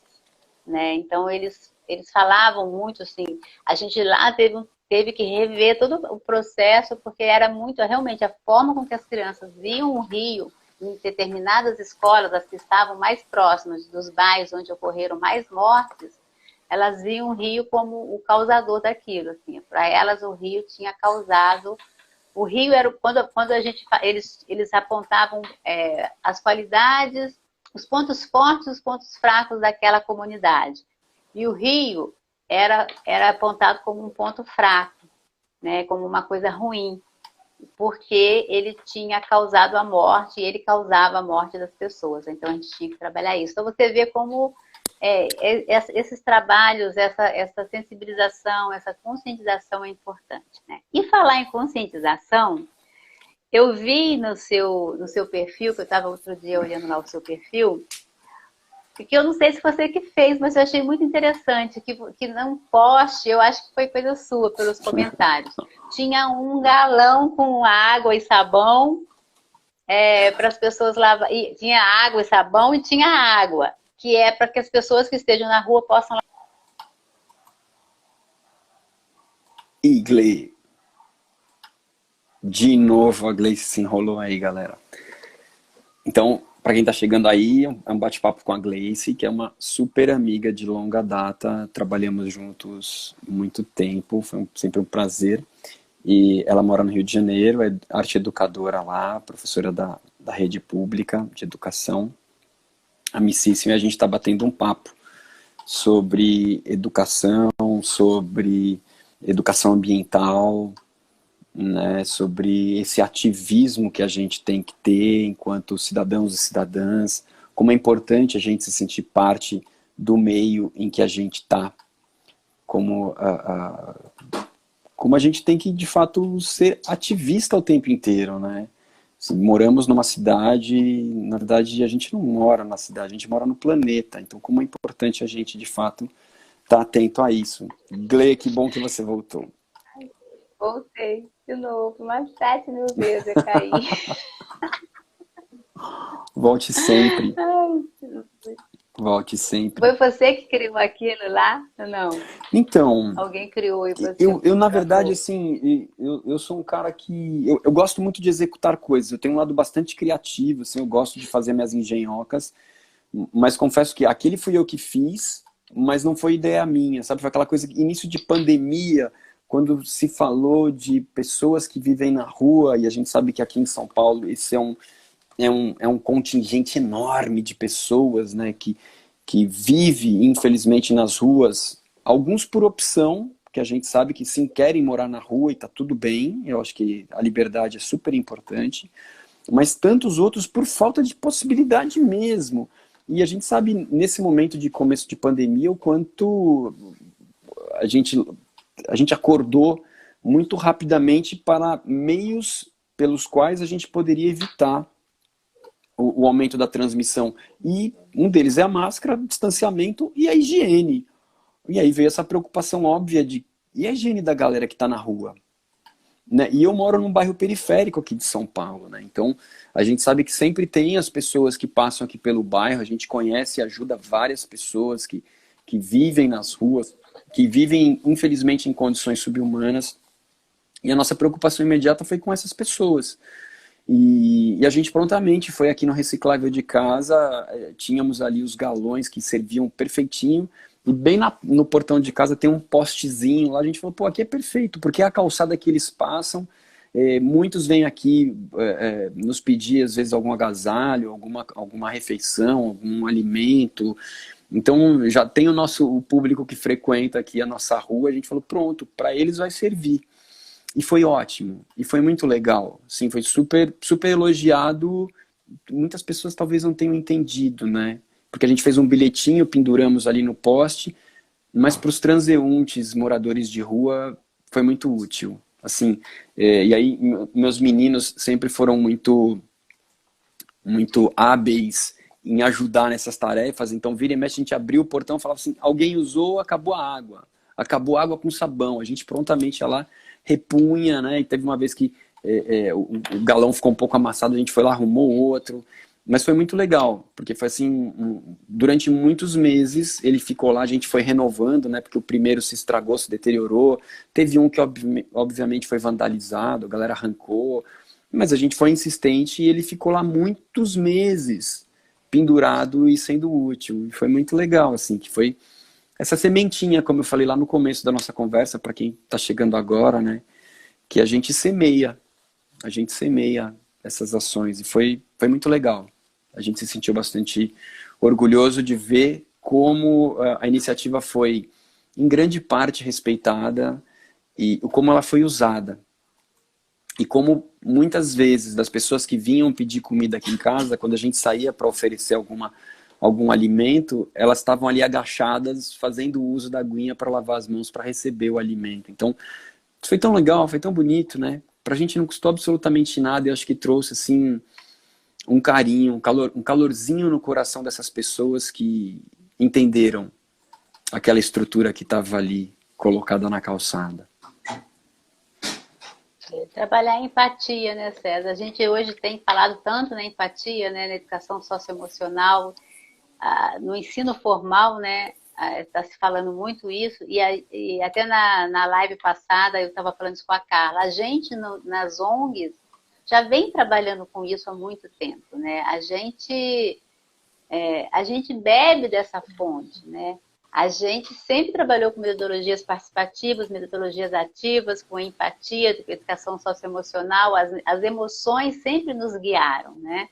né? Então eles falavam muito assim, a gente lá teve que rever todo o processo, porque era muito, realmente, a forma com que as crianças viam o rio em determinadas escolas, as que estavam mais próximas dos bairros onde ocorreram mais mortes, elas viam o rio como o causador daquilo, assim. Para elas o rio tinha causado. O rio era quando eles apontavam as qualidades, os pontos fortes e os pontos fracos daquela comunidade. E o rio era apontado como um ponto fraco, né, como uma coisa ruim, porque ele tinha causado a morte e ele causava a morte das pessoas. Então a gente tinha que trabalhar isso. Então você vê como esses trabalhos, essa sensibilização, essa conscientização é importante, né? E falar em conscientização, eu vi no seu perfil, que eu estava outro dia olhando lá o seu perfil, que eu não sei se você que fez, mas eu achei muito interessante, que não poste, eu acho que foi coisa sua, pelos comentários. Tinha um galão com água e sabão para as pessoas lavar. Tinha água e sabão e tinha água, que é para que as pessoas que estejam na rua possam... Igle, De novo, a Gleice se enrolou aí, galera. Então, para quem está chegando aí, é um bate-papo com a Gleice, que é uma super amiga de longa data. Trabalhamos juntos muito tempo, foi sempre um prazer. E ela mora no Rio de Janeiro, é arte educadora lá, professora da rede pública de educação, amicíssima, e a gente está batendo um papo sobre sobre educação ambiental, né, sobre esse ativismo que a gente tem que ter enquanto cidadãos e cidadãs, como é importante a gente se sentir parte do meio em que a gente está, como como a gente tem que, de fato, ser ativista o tempo inteiro, né? Assim, moramos numa cidade, na verdade, a gente não mora na cidade, a gente mora no planeta. Então, como é importante a gente, de fato, estar atento a isso. Gle, que bom que você voltou. Voltei de novo, umas 7.000 vezes eu caí. Volte sempre, Ai, volte sempre. foi você que criou aquilo lá? Ou não? Então, Alguém criou e você eu na verdade, fotografou? assim, eu sou um cara que... Eu gosto muito de executar coisas, eu tenho um lado bastante criativo, assim, eu gosto de fazer minhas engenhocas, mas confesso que aquele fui eu que fiz, mas não foi ideia minha, sabe? Foi aquela coisa, início de pandemia, quando se falou de pessoas que vivem na rua, e a gente sabe que aqui em São Paulo esse é um contingente enorme de pessoas, né, que vive, infelizmente, nas ruas, alguns por opção, que a gente sabe que sim, querem morar na rua e tá tudo bem, eu acho que a liberdade é super importante, mas tantos outros por falta de possibilidade mesmo. E a gente sabe, nesse momento de começo de pandemia, o quanto a gente, a gente acordou muito rapidamente para meios pelos quais a gente poderia evitar o aumento da transmissão. E um deles é a máscara, o distanciamento e a higiene. E aí veio essa preocupação óbvia de e a higiene da galera que está na rua? Né? E eu moro num bairro periférico aqui de São Paulo, né? Então a gente sabe que sempre tem as pessoas que passam aqui pelo bairro, a gente conhece e ajuda várias pessoas que vivem nas ruas, que vivem infelizmente em condições subhumanas, e a nossa preocupação imediata foi com essas pessoas. E a gente prontamente foi aqui no reciclável de casa, tínhamos ali os galões que serviam perfeitinho, e bem no portão de casa tem um postezinho lá, a gente falou, pô, aqui é perfeito, porque é a calçada que eles passam, muitos vêm aqui nos pedir, às vezes, algum agasalho, alguma refeição, algum alimento, então já tem o público que frequenta aqui a nossa rua, a gente falou, pronto, para eles vai servir. E foi ótimo, e foi muito legal, sim, foi super, super elogiado, muitas pessoas talvez não tenham entendido, né? Porque a gente fez um bilhetinho, penduramos ali no poste, mas para os transeuntes, moradores de rua, foi muito útil. Assim, e aí meus meninos sempre foram muito hábeis em ajudar nessas tarefas, então vira e mexe a gente abriu o portão e falava assim, alguém usou, acabou a água com sabão, a gente prontamente ia lá, repunha, né, e teve uma vez que o galão ficou um pouco amassado, a gente foi lá, arrumou outro, mas foi muito legal, porque foi assim, durante muitos meses ele ficou lá, a gente foi renovando, né, porque o primeiro se estragou, se deteriorou, teve um que obviamente foi vandalizado, a galera arrancou, mas a gente foi insistente e ele ficou lá muitos meses, pendurado e sendo útil. E foi muito legal, assim, que foi essa sementinha, como eu falei lá no começo da nossa conversa, para quem está chegando agora, né? Que a gente semeia essas ações. E foi muito legal. A gente se sentiu bastante orgulhoso de ver como a iniciativa foi, em grande parte, respeitada e como ela foi usada. E como muitas vezes das pessoas que vinham pedir comida aqui em casa, quando a gente saía para oferecer algum alimento, elas estavam ali agachadas fazendo uso da aguinha para lavar as mãos para receber o alimento. Então, isso foi tão legal, foi tão bonito, né? Pra gente não custou absolutamente nada e acho que trouxe assim um carinho, um calorzinho no coração dessas pessoas que entenderam aquela estrutura que estava ali colocada na calçada. Trabalhar a empatia, né, César? A gente hoje tem falado tanto na empatia, né, na educação socioemocional, no ensino formal, né? está se falando muito isso, e até na live passada eu estava falando isso com a Carla, a gente nas ONGs já vem trabalhando com isso há muito tempo, né? A gente bebe dessa fonte, né? A gente sempre trabalhou com metodologias participativas, metodologias ativas, com empatia, com educação socioemocional, as emoções sempre nos guiaram, né?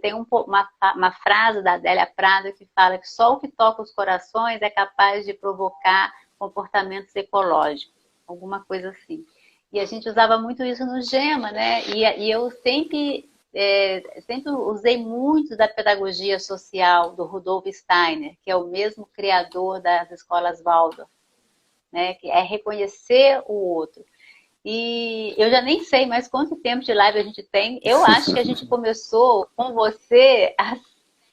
Tem uma frase da Adélia Prado que fala que só o que toca os corações é capaz de provocar comportamentos ecológicos, alguma coisa assim. E a gente usava muito isso no GEMA, né? E eu sempre usei muito da pedagogia social do Rudolf Steiner, que é o mesmo criador das escolas Waldorf, né? Que é reconhecer o outro. E eu já nem sei mais quanto tempo de live a gente tem. Eu acho que a gente começou com você às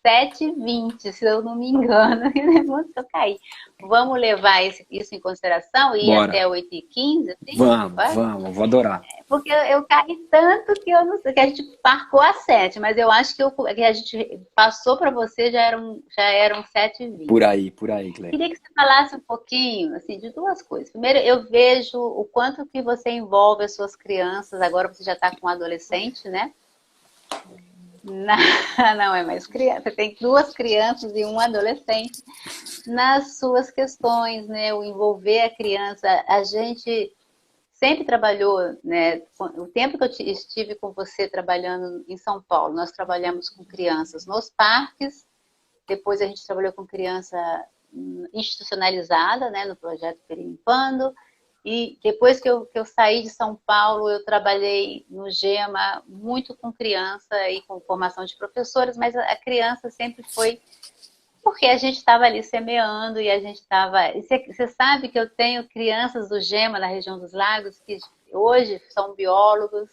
7h20, se eu não me engano. Se eu cair. Vamos levar isso em consideração e ir até 8h15? Assim? Vamos, vou adorar. Porque eu caí tanto que eu não sei, que a gente marcou às 7, mas eu acho que a gente passou para você já eram 7h20. Por aí, Cleide. Queria que você falasse um pouquinho, assim, de duas coisas. Primeiro, eu vejo o quanto que você envolve as suas crianças, agora você já está com um adolescente, né? Não é mais criança, você tem 2 crianças e um adolescente nas suas questões, né? O envolver a criança, a gente sempre trabalhou, né? O tempo que eu estive com você trabalhando em São Paulo, nós trabalhamos com crianças nos parques, depois a gente trabalhou com criança institucionalizada, né? No projeto Perimpando. E depois que eu saí de São Paulo, eu trabalhei no GEMA muito com criança e com formação de professores, mas a criança sempre foi porque a gente estava ali semeando e a gente estava... Você sabe que eu tenho crianças do GEMA na região dos lagos que hoje são biólogos,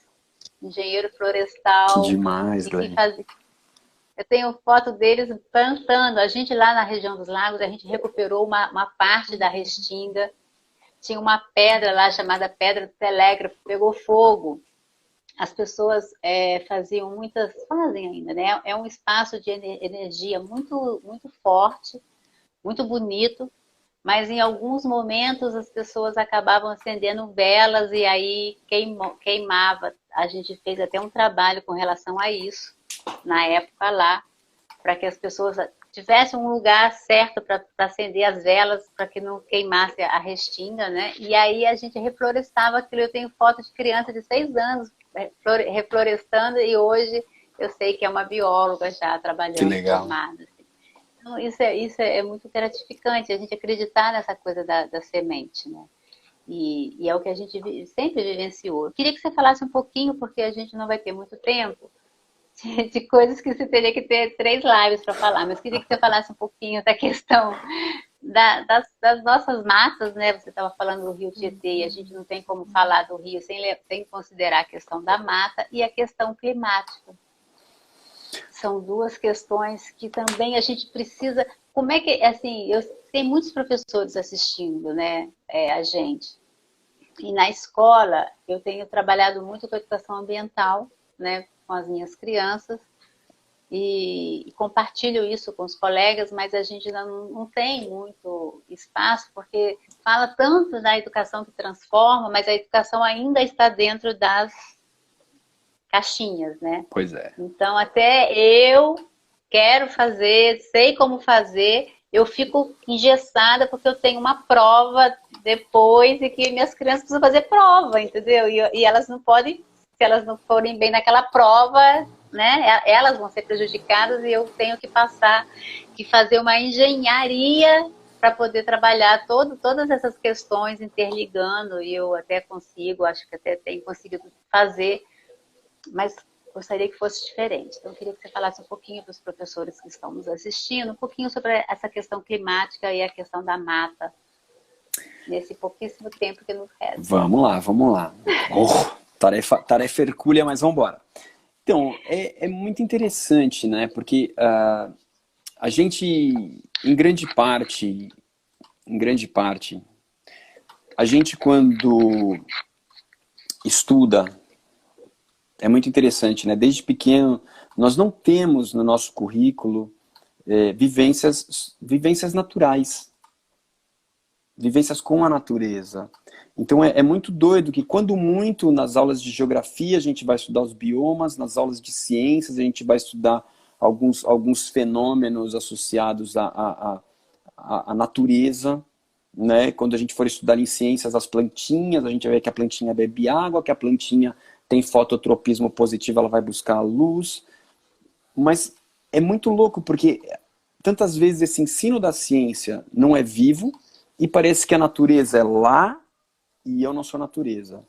engenheiro florestal. Que demais, Glenn. Eu tenho foto deles plantando. A gente lá na região dos lagos, a gente recuperou uma parte da restinga. Tinha uma pedra lá chamada Pedra do Telégrafo, pegou fogo. As pessoas fazem ainda, né? É um espaço de energia muito, muito forte, muito bonito, mas em alguns momentos as pessoas acabavam acendendo velas e aí queimava. A gente fez até um trabalho com relação a isso, na época lá, para que as pessoas tivesse um lugar certo para acender as velas, para que não queimasse a restinga, né? E aí a gente reflorestava aquilo. Eu tenho foto de criança de 6 anos reflorestando e hoje eu sei que é uma bióloga já trabalhando. Que legal. Formada. Então, isso é muito gratificante, a gente acreditar nessa coisa da semente, né? E é o que a gente sempre vivenciou. Eu queria que você falasse um pouquinho, porque a gente não vai ter muito tempo, de coisas que você teria que ter 3 lives para falar, mas queria que você falasse um pouquinho da questão das nossas matas, né? Você estava falando do Rio Tietê, e a gente não tem como falar do Rio sem considerar a questão da mata e a questão climática. São 2 questões que também a gente precisa... Como é que, assim, tem muitos professores assistindo, né, a gente. E na escola, eu tenho trabalhado muito com a educação ambiental, né, com as minhas crianças, e compartilho isso com os colegas, mas a gente ainda não tem muito espaço, porque fala tanto da educação que transforma, mas a educação ainda está dentro das caixinhas, né? Pois é. Então, até eu quero fazer, sei como fazer, eu fico engessada porque eu tenho uma prova depois e que minhas crianças precisam fazer prova, entendeu? E elas não podem, se elas não forem bem naquela prova, né, elas vão ser prejudicadas e eu tenho que fazer uma engenharia para poder trabalhar todas essas questões interligando, e eu até consigo, acho que até tenho conseguido fazer, mas gostaria que fosse diferente. Então, eu queria que você falasse um pouquinho para os professores que estão nos assistindo, um pouquinho sobre essa questão climática e a questão da mata, nesse pouquíssimo tempo que nos resta. Vamos lá. Tarefa hercúlea, mas vamos embora. Então, é muito interessante, né? Porque a gente, em grande parte, a gente quando estuda, é muito interessante, né? Desde pequeno, nós não temos no nosso currículo vivências naturais, vivências com a natureza. Então é muito doido que quando muito nas aulas de geografia a gente vai estudar os biomas, nas aulas de ciências a gente vai estudar alguns fenômenos associados à natureza, né? Quando a gente for estudar em ciências as plantinhas, a gente vai ver que a plantinha bebe água, que a plantinha tem fototropismo positivo, ela vai buscar a luz. Mas é muito louco, porque tantas vezes esse ensino da ciência não é vivo e parece que a natureza é lá e eu não sou natureza.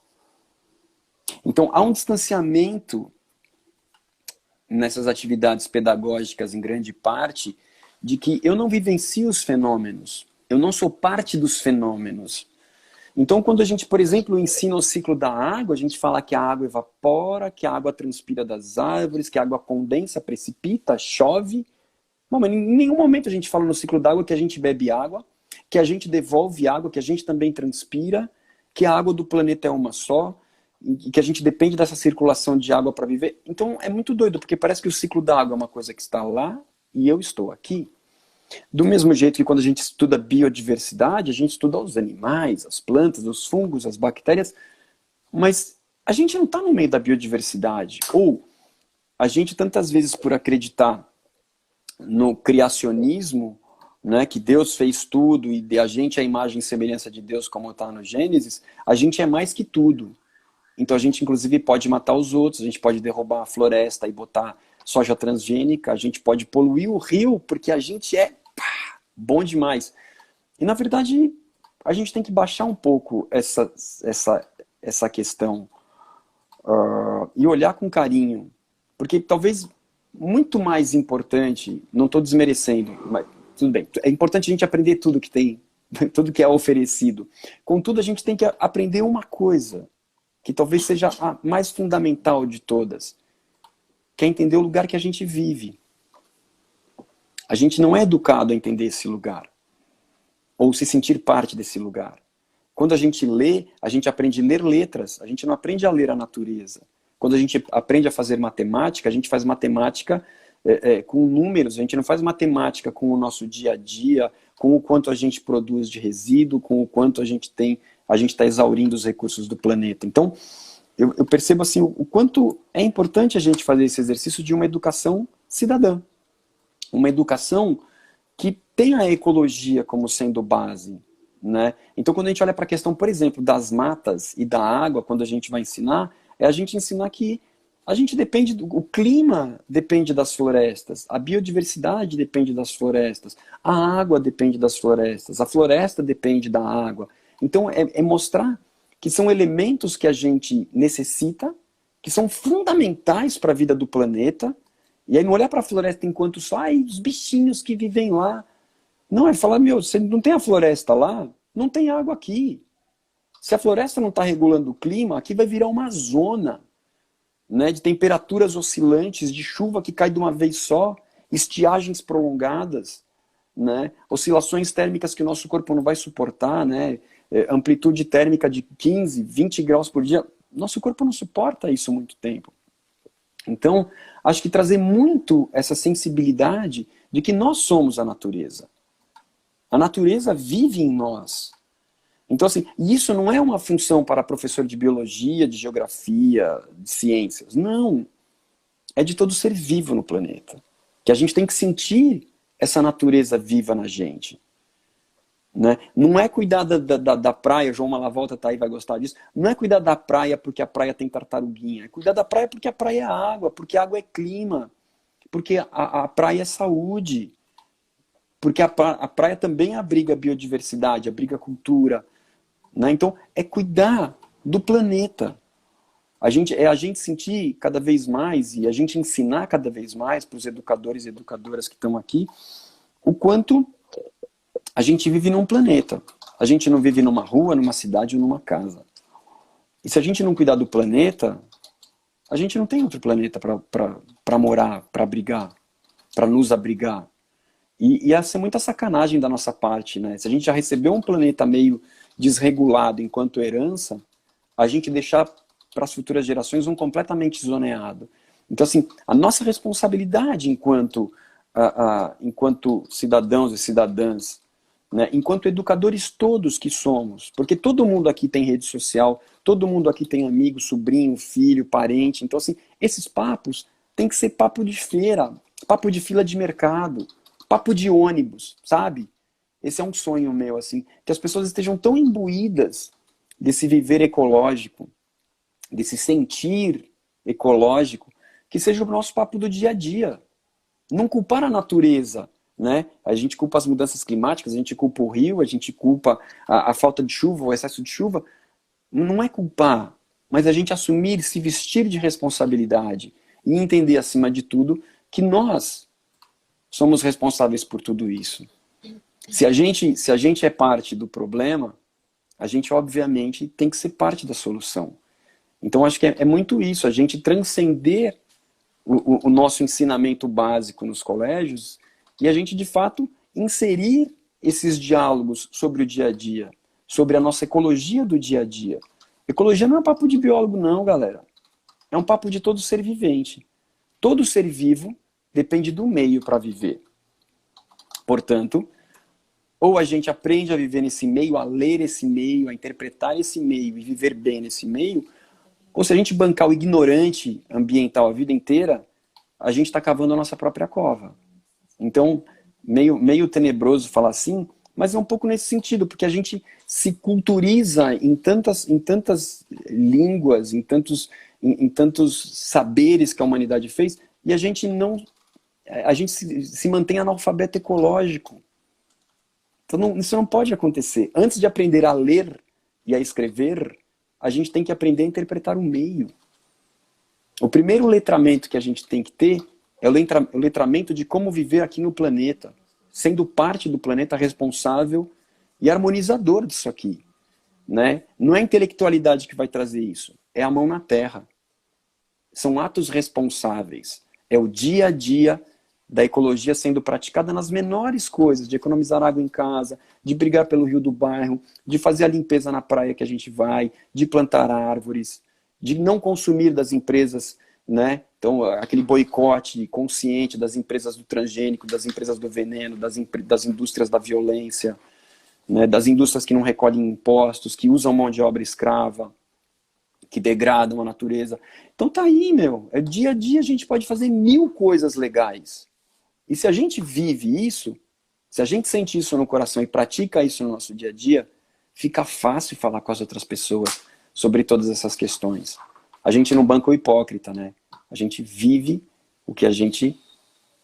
Então há um distanciamento nessas atividades pedagógicas, em grande parte, de que eu não vivencio os fenômenos, eu não sou parte dos fenômenos. Então, quando a gente, por exemplo, ensina o ciclo da água, a gente fala que a água evapora, que a água transpira das árvores, que a água condensa, precipita, chove. Bom, mas em nenhum momento a gente fala no ciclo da água que a gente bebe água, que a gente devolve água, que a gente também transpira, que a água do planeta é uma só, e que a gente depende dessa circulação de água para viver. Então é muito doido, porque parece que o ciclo da água é uma coisa que está lá e eu estou aqui. Do mesmo jeito que quando a gente estuda biodiversidade, a gente estuda os animais, as plantas, os fungos, as bactérias, mas a gente não está no meio da biodiversidade. Ou a gente, tantas vezes, por acreditar no criacionismo, né, que Deus fez tudo e a gente é a imagem e semelhança de Deus, como está no Gênesis, a gente é mais que tudo. Então a gente, inclusive, pode matar os outros, a gente pode derrubar a floresta e botar soja transgênica, a gente pode poluir o rio, porque a gente é bom demais. E, na verdade, a gente tem que baixar um pouco essa questão e olhar com carinho. Porque talvez muito mais importante, não estou desmerecendo, mas tudo bem, é importante a gente aprender tudo que tem, tudo que é oferecido. Contudo, a gente tem que aprender uma coisa, que talvez seja a mais fundamental de todas, que é entender o lugar que a gente vive. A gente não é educado a entender esse lugar, ou se sentir parte desse lugar. Quando a gente lê, a gente aprende a ler letras, a gente não aprende a ler a natureza. Quando a gente aprende a fazer matemática, a gente faz matemática com números, a gente não faz matemática com o nosso dia a dia, com o quanto a gente produz de resíduo, com o quanto a gente está exaurindo os recursos do planeta. Então, eu percebo assim, o quanto é importante a gente fazer esse exercício de uma educação cidadã. Uma educação que tem a ecologia como sendo base, né? Então, quando a gente olha para a questão, por exemplo, das matas e da água, quando a gente vai ensinar, é a gente ensinar que a gente depende, o clima depende das florestas, a biodiversidade depende das florestas, a água depende das florestas, a floresta depende da água. Então, é mostrar que são elementos que a gente necessita, que são fundamentais para a vida do planeta. E aí não olhar para a floresta enquanto só os bichinhos que vivem lá. Não, é falar, você não tem a floresta lá, não tem água aqui. Se a floresta não está regulando o clima, aqui vai virar uma zona, né, de temperaturas oscilantes, de chuva que cai de uma vez só, estiagens prolongadas, né, oscilações térmicas que o nosso corpo não vai suportar, né, amplitude térmica de 15, 20 graus por dia. Nosso corpo não suporta isso muito tempo. Então, acho que trazer muito essa sensibilidade de que nós somos a natureza. A natureza vive em nós. Então, assim, isso não é uma função para professor de biologia, de geografia, de ciências. Não. É de todo ser vivo no planeta. Que a gente tem que sentir essa natureza viva na gente. Né? Não é cuidar da praia, João Malavolta tá aí, vai gostar disso. Não é cuidar da praia porque a praia tem tartaruguinha. É cuidar da praia porque a praia é água, porque a água é clima, porque a praia é saúde, porque a praia também abriga biodiversidade, abriga cultura. Né? Então, é cuidar do planeta. A gente sentir cada vez mais e a gente ensinar cada vez mais para os educadores e educadoras que estão aqui o quanto a gente vive num planeta. A gente não vive numa rua, numa cidade ou numa casa. E se a gente não cuidar do planeta, a gente não tem outro planeta para morar, para abrigar, para nos abrigar. E ia ser muita sacanagem da nossa parte, né? Se a gente já recebeu um planeta meio desregulado enquanto herança, a gente deixar para as futuras gerações um completamente zoneado. Então, assim, a nossa responsabilidade enquanto cidadãos e cidadãs né? Enquanto educadores todos que somos, porque todo mundo aqui tem rede social, todo mundo aqui tem amigo, sobrinho, filho, parente. Então, assim, esses papos tem que ser papo de feira, papo de fila de mercado, papo de ônibus, sabe? Esse é um sonho meu, assim, que as pessoas estejam tão imbuídas desse viver ecológico, desse sentir ecológico, que seja o nosso papo do dia a dia. Não culpar a natureza, né? A gente culpa as mudanças climáticas, a gente culpa o rio, a gente culpa a falta de chuva, o excesso de chuva. Não é culpar, mas a gente assumir, se vestir de responsabilidade e entender, acima de tudo, que nós somos responsáveis por tudo isso. Se a gente é parte do problema, a gente, obviamente, tem que ser parte da solução. Então, acho que é muito isso, a gente transcender o nosso ensinamento básico nos colégios e a gente, de fato, inserir esses diálogos sobre o dia a dia, sobre a nossa ecologia do dia a dia. Ecologia não é um papo de biólogo, não, galera. É um papo de todo ser vivente. Todo ser vivo depende do meio para viver. Portanto, ou a gente aprende a viver nesse meio, a ler esse meio, a interpretar esse meio e viver bem nesse meio, ou se a gente bancar o ignorante ambiental a vida inteira, a gente está cavando a nossa própria cova. Então, meio tenebroso falar assim, mas é um pouco nesse sentido, porque a gente se culturiza em tantas línguas, em tantos saberes que a humanidade fez, e a gente se mantém analfabeto ecológico. Então, isso não pode acontecer. Antes de aprender a ler e a escrever, a gente tem que aprender a interpretar o meio. O primeiro letramento que a gente tem que ter é o letramento de como viver aqui no planeta, sendo parte do planeta responsável e harmonizador disso aqui. Né? Não é a intelectualidade que vai trazer isso, é a mão na terra. São atos responsáveis. É o dia a dia da ecologia sendo praticada nas menores coisas, de economizar água em casa, de brigar pelo rio do bairro, de fazer a limpeza na praia que a gente vai, de plantar árvores, de não consumir das empresas, né? Então, aquele boicote consciente das empresas do transgênico, das empresas do veneno, das indústrias da violência, né? Das indústrias que não recolhem impostos, que usam mão de obra escrava, que degradam a natureza. Então tá aí, meu. É dia a dia a gente pode fazer 1000 coisas legais. E se a gente vive isso, se a gente sente isso no coração e pratica isso no nosso dia a dia, fica fácil falar com as outras pessoas sobre todas essas questões. A gente não banca o hipócrita, né? A gente vive o que a gente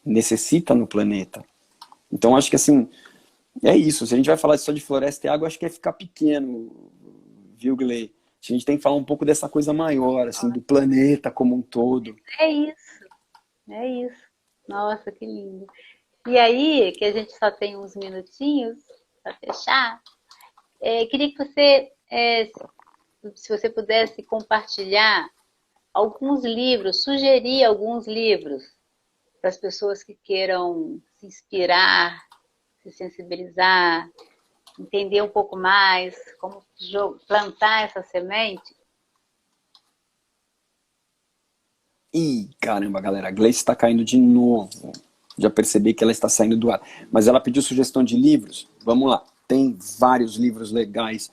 necessita no planeta. Então acho que assim, é isso. Se a gente vai falar só de floresta e água, acho que é ficar pequeno, viu, Glei? A gente tem que falar um pouco dessa coisa maior, assim, do planeta como um todo. É isso, é isso. Nossa, que lindo. E aí, que a gente só tem uns minutinhos para fechar, queria que você, se você pudesse compartilhar alguns livros, sugerir alguns livros para as pessoas que queiram se inspirar, se sensibilizar, entender um pouco mais como plantar essa semente. Ih, caramba, galera, a Gleice está caindo de novo. Já percebi que ela está saindo do ar. Mas ela pediu sugestão de livros. Vamos lá. Tem vários livros legais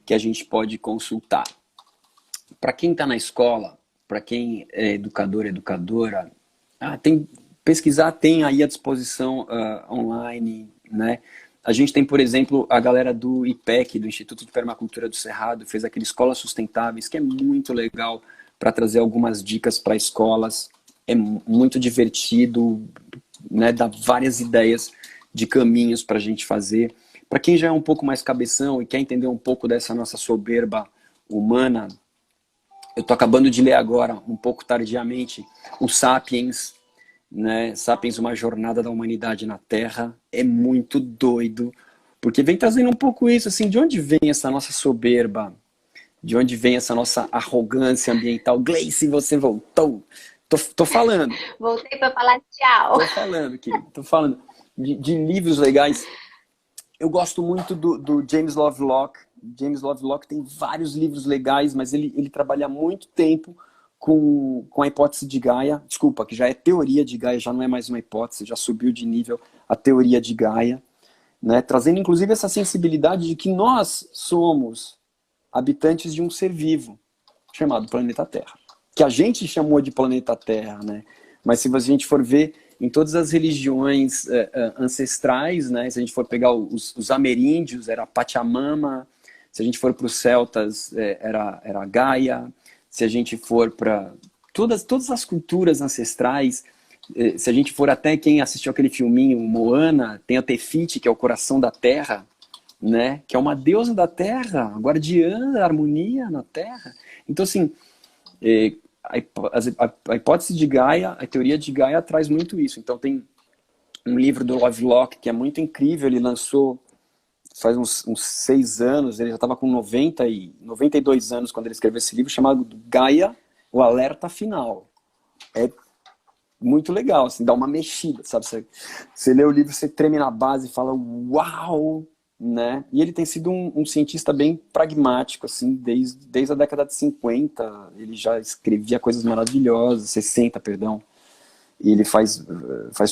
que a gente pode consultar. Para quem está na escola, para quem é educador, educadora, pesquisar tem aí à disposição online, né? A gente tem, por exemplo, a galera do IPEC, do Instituto de Permacultura do Cerrado, fez aquele Escolas Sustentáveis, que é muito legal para trazer algumas dicas para escolas. É muito divertido, né? Dá várias ideias de caminhos para a gente fazer. Para quem já é um pouco mais cabeção e quer entender um pouco dessa nossa soberba humana, eu estou acabando de ler agora, um pouco tardiamente, o Sapiens, né? Sapiens, uma jornada da humanidade na Terra. É muito doido, porque vem trazendo um pouco isso, assim, de onde vem essa nossa soberba? De onde vem essa nossa arrogância ambiental? Gleice, você voltou. Tô falando. Voltei para falar tchau. Tô falando, querido. Tô falando de livros legais. Eu gosto muito do James Lovelock. James Lovelock tem vários livros legais, mas ele trabalha muito tempo com a hipótese de Gaia. Desculpa, que já é teoria de Gaia, já não é mais uma hipótese, já subiu de nível a teoria de Gaia. né? Trazendo inclusive essa sensibilidade de que nós somos habitantes de um ser vivo chamado planeta Terra, que a gente chamou de planeta Terra, né? Mas se a gente for ver em todas as religiões ancestrais, né? Se a gente for pegar os ameríndios, era Pachamama. Se a gente for para os celtas, era Gaia. Se a gente for para todas as culturas ancestrais, se a gente for até quem assistiu aquele filminho Moana, tem a Tefiti, que é o coração da terra, né? Que é uma deusa da terra, guardiã da harmonia na terra. Então, assim, a hipótese de Gaia, a teoria de Gaia traz muito isso. Então tem um livro do Lovelock que é muito incrível, ele lançou faz uns 6 anos, ele já estava com 92 anos quando ele escreveu esse livro, chamado Gaia, o Alerta Final. É muito legal, assim, dá uma mexida, sabe? Você lê o livro, você treme na base e fala, uau! Né? E ele tem sido um cientista bem pragmático, assim, desde a década de 50, ele já escrevia coisas maravilhosas, 60, perdão, e ele faz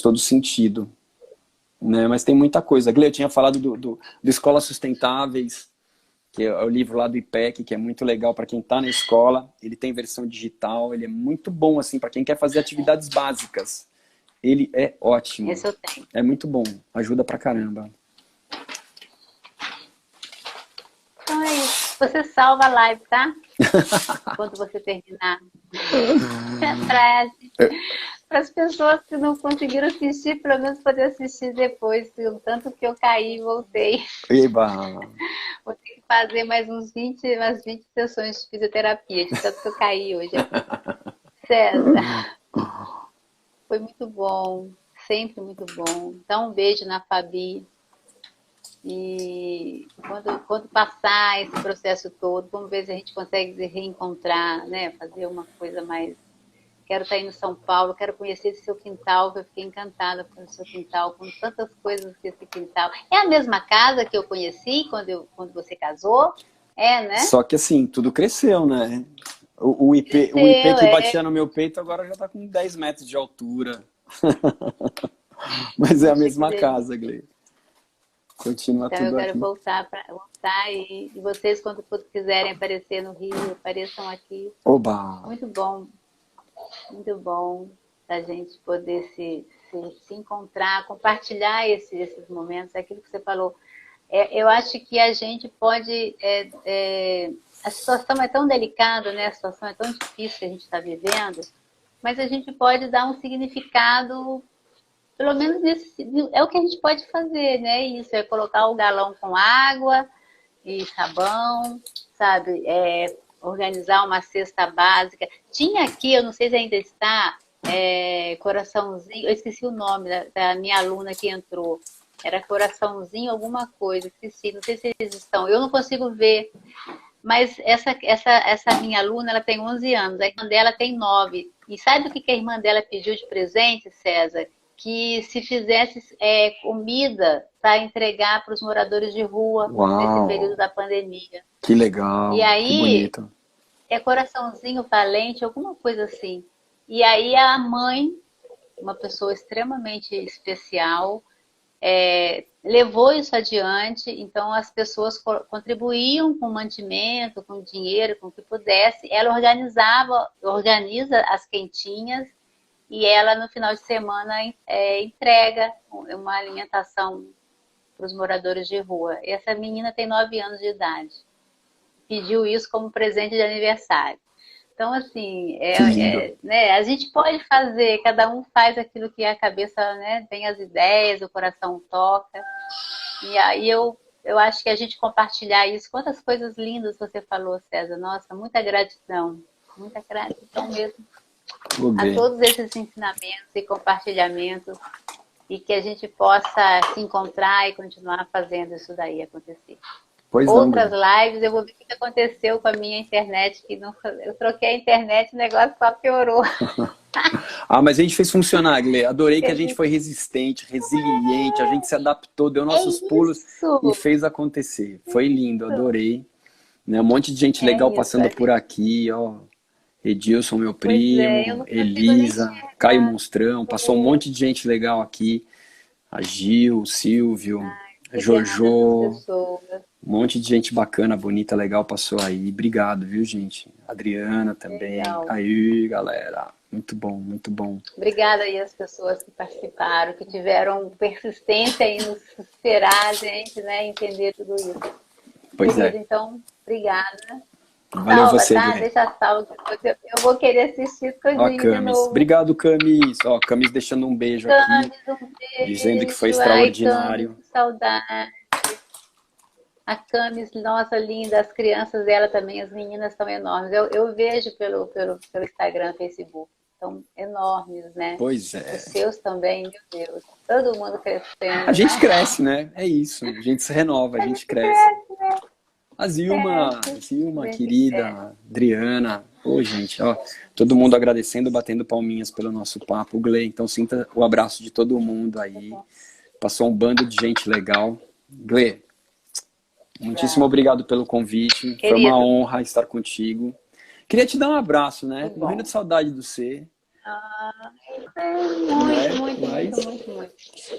todo sentido, né? Mas tem muita coisa. Gle, eu tinha falado do Escolas Sustentáveis, que é o livro lá do IPEC, que é muito legal para quem está na escola, ele tem versão digital, ele é muito bom, assim, para quem quer fazer atividades básicas, ele é ótimo. Esse eu tenho. É muito bom, ajuda pra caramba. Então é isso. Você salva a live, tá? Quando você terminar. Para as pessoas que não conseguiram assistir, pelo menos poder assistir depois. O tanto que eu caí e voltei. Eba. Vou ter que fazer mais umas 20 sessões de fisioterapia, de tanto que eu caí hoje. César, foi muito bom. Sempre muito bom. Dá um beijo na Fabi. E quando passar esse processo todo, vamos ver se a gente consegue se reencontrar, né? Fazer uma coisa mais... Quero estar aí no São Paulo, quero conhecer esse seu quintal, que eu fiquei encantada com o seu quintal, com tantas coisas que esse quintal... É a mesma casa que eu conheci quando você casou? É, né? Só que assim, tudo cresceu, né? O IP que batia no meu peito agora já está com 10 metros de altura. Mas é a mesma casa, Gle. Continua então tudo eu quero aqui. voltar e vocês, quando quiserem aparecer no Rio, apareçam aqui. Oba! Muito bom da gente poder se encontrar, compartilhar esses momentos, aquilo que você falou. Eu acho que a gente pode... a situação é tão delicada, né? A situação é tão difícil que a gente está vivendo, mas a gente pode dar um significado... Pelo menos é o que a gente pode fazer, né? Isso, é colocar o galão com água e sabão, sabe? Organizar uma cesta básica. Tinha aqui, eu não sei se ainda está, coraçãozinho, eu esqueci o nome da minha aluna que entrou. Era coraçãozinho alguma coisa, esqueci, não sei se eles estão. Eu não consigo ver, mas essa minha aluna, ela tem 11 anos, a irmã dela tem 9. E sabe o que a irmã dela pediu de presente, César? Que se fizesse comida para entregar para os moradores de rua. Uau. Nesse período da pandemia. Que legal, e aí, que bonito. É coraçãozinho valente, alguma coisa assim. E aí a mãe, uma pessoa extremamente especial, levou isso adiante, então as pessoas contribuíam com mantimento, com dinheiro, com o que pudesse. Ela organiza as quentinhas, e ela, no final de semana, entrega uma alimentação para os moradores de rua. Essa menina tem 9 anos de idade. Pediu isso como presente de aniversário. Então, assim, né, a gente pode fazer, cada um faz aquilo que a cabeça, né, tem as ideias, o coração toca. E aí eu acho que a gente compartilhar isso, quantas coisas lindas você falou, César. Nossa, muita gratidão mesmo. A todos esses ensinamentos e compartilhamentos, e que a gente possa se encontrar e continuar fazendo isso daí acontecer. Outras lives, eu vou ver o que aconteceu com a minha internet, que não, eu troquei a internet, o negócio só piorou. Mas a gente fez funcionar, Gle. Adorei que a gente foi resistente, resiliente, a gente se adaptou, deu nossos pulos e fez acontecer. Foi lindo, adorei. Um monte de gente legal passando por aqui, ó. Edilson, meu primo, Elisa, Caio Monstrão, passou um monte de gente legal aqui. A Gil, o Silvio, Jojo, essas pessoas. um monte de gente bacana, bonita, legal passou aí. Obrigado, viu, gente? Adriana também. Legal. Aí, galera. Muito bom, muito bom. Obrigada aí às pessoas que participaram, que tiveram persistência em nos esperar a gente, né, entender tudo isso. Pois Querido, é. então, obrigada. Valeu Salva, você, tá? Glenn. Deixa salvo, que eu vou querer assistir Ó, todinho de Camis. novo. Obrigado, Camis. Ó, Camis deixando um beijo aqui, Camis, um dizendo que foi beijo. Ai, Camis, extraordinário. que saudade. A Camis, nossa, linda. As crianças dela também, as meninas estão enormes. Eu vejo pelo Instagram, Facebook. Estão enormes, né? Pois Os é. seus também, meu Deus. Todo mundo A crescendo, gente né? cresce, né? É isso. A gente se renova, a A gente gente cresce. cresce, né? Cresce. Zilma, A gente cresce. querida, Adriana. Ô, gente, ó, todo mundo agradecendo, batendo palminhas pelo nosso papo. Glê, então sinta o abraço de todo mundo aí. Passou um bando de gente legal. Glê, muitíssimo obrigado pelo convite. Foi uma Querido, honra estar contigo. Queria te dar um abraço, né? que Morrendo bom. de saudade do você, Muito, né? muito, Mas muito, muito, muito.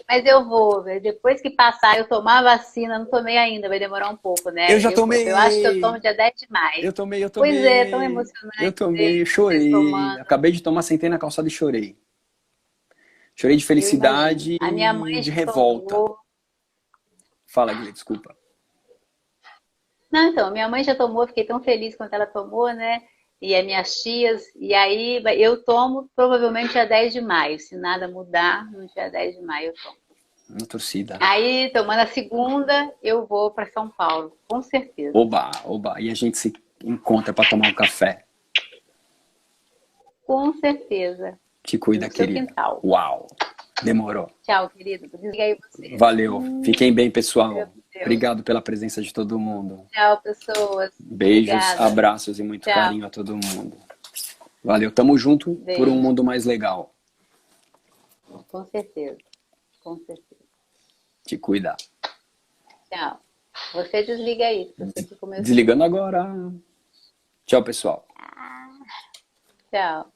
Mas eu vou, velho. Depois que passar, eu tomar a vacina, não tomei ainda, vai demorar um pouco, eu né? já Eu acho que eu tomo tomei. dia 10 de maio. Eu Pois é, tão tomei. Eu emocionante tomei, ver eu você chorei. tomando. Acabei de tomar, sentei na calçada e chorei. Chorei de Eu imagino. felicidade A minha e mãe de já revolta. tomou. Fala, Guilherme, desculpa. Não, então, minha mãe já tomou, fiquei tão feliz quando ela tomou, né? E as minhas tias. E aí eu tomo provavelmente dia 10 de maio. Se nada mudar, no dia 10 de maio eu tomo. Na torcida. Aí, tomando a segunda, eu vou para São Paulo, com certeza. Oba, oba. E a gente se encontra para tomar um café. Com certeza. Te cuida, No seu querida. quintal. Uau. Demorou. Tchau, querido. Desliga aí você. Valeu. Fiquem bem, pessoal. Meu Deus. Obrigado pela presença de todo mundo. Tchau, pessoas. Beijos, Obrigada. abraços e muito Tchau. carinho a todo mundo. Valeu. Tamo junto por um Beijo. mundo mais legal. Com certeza. Com certeza. Te cuida. Tchau. Você desliga aí, você que começou. Desligando agora. Tchau, pessoal. Tchau.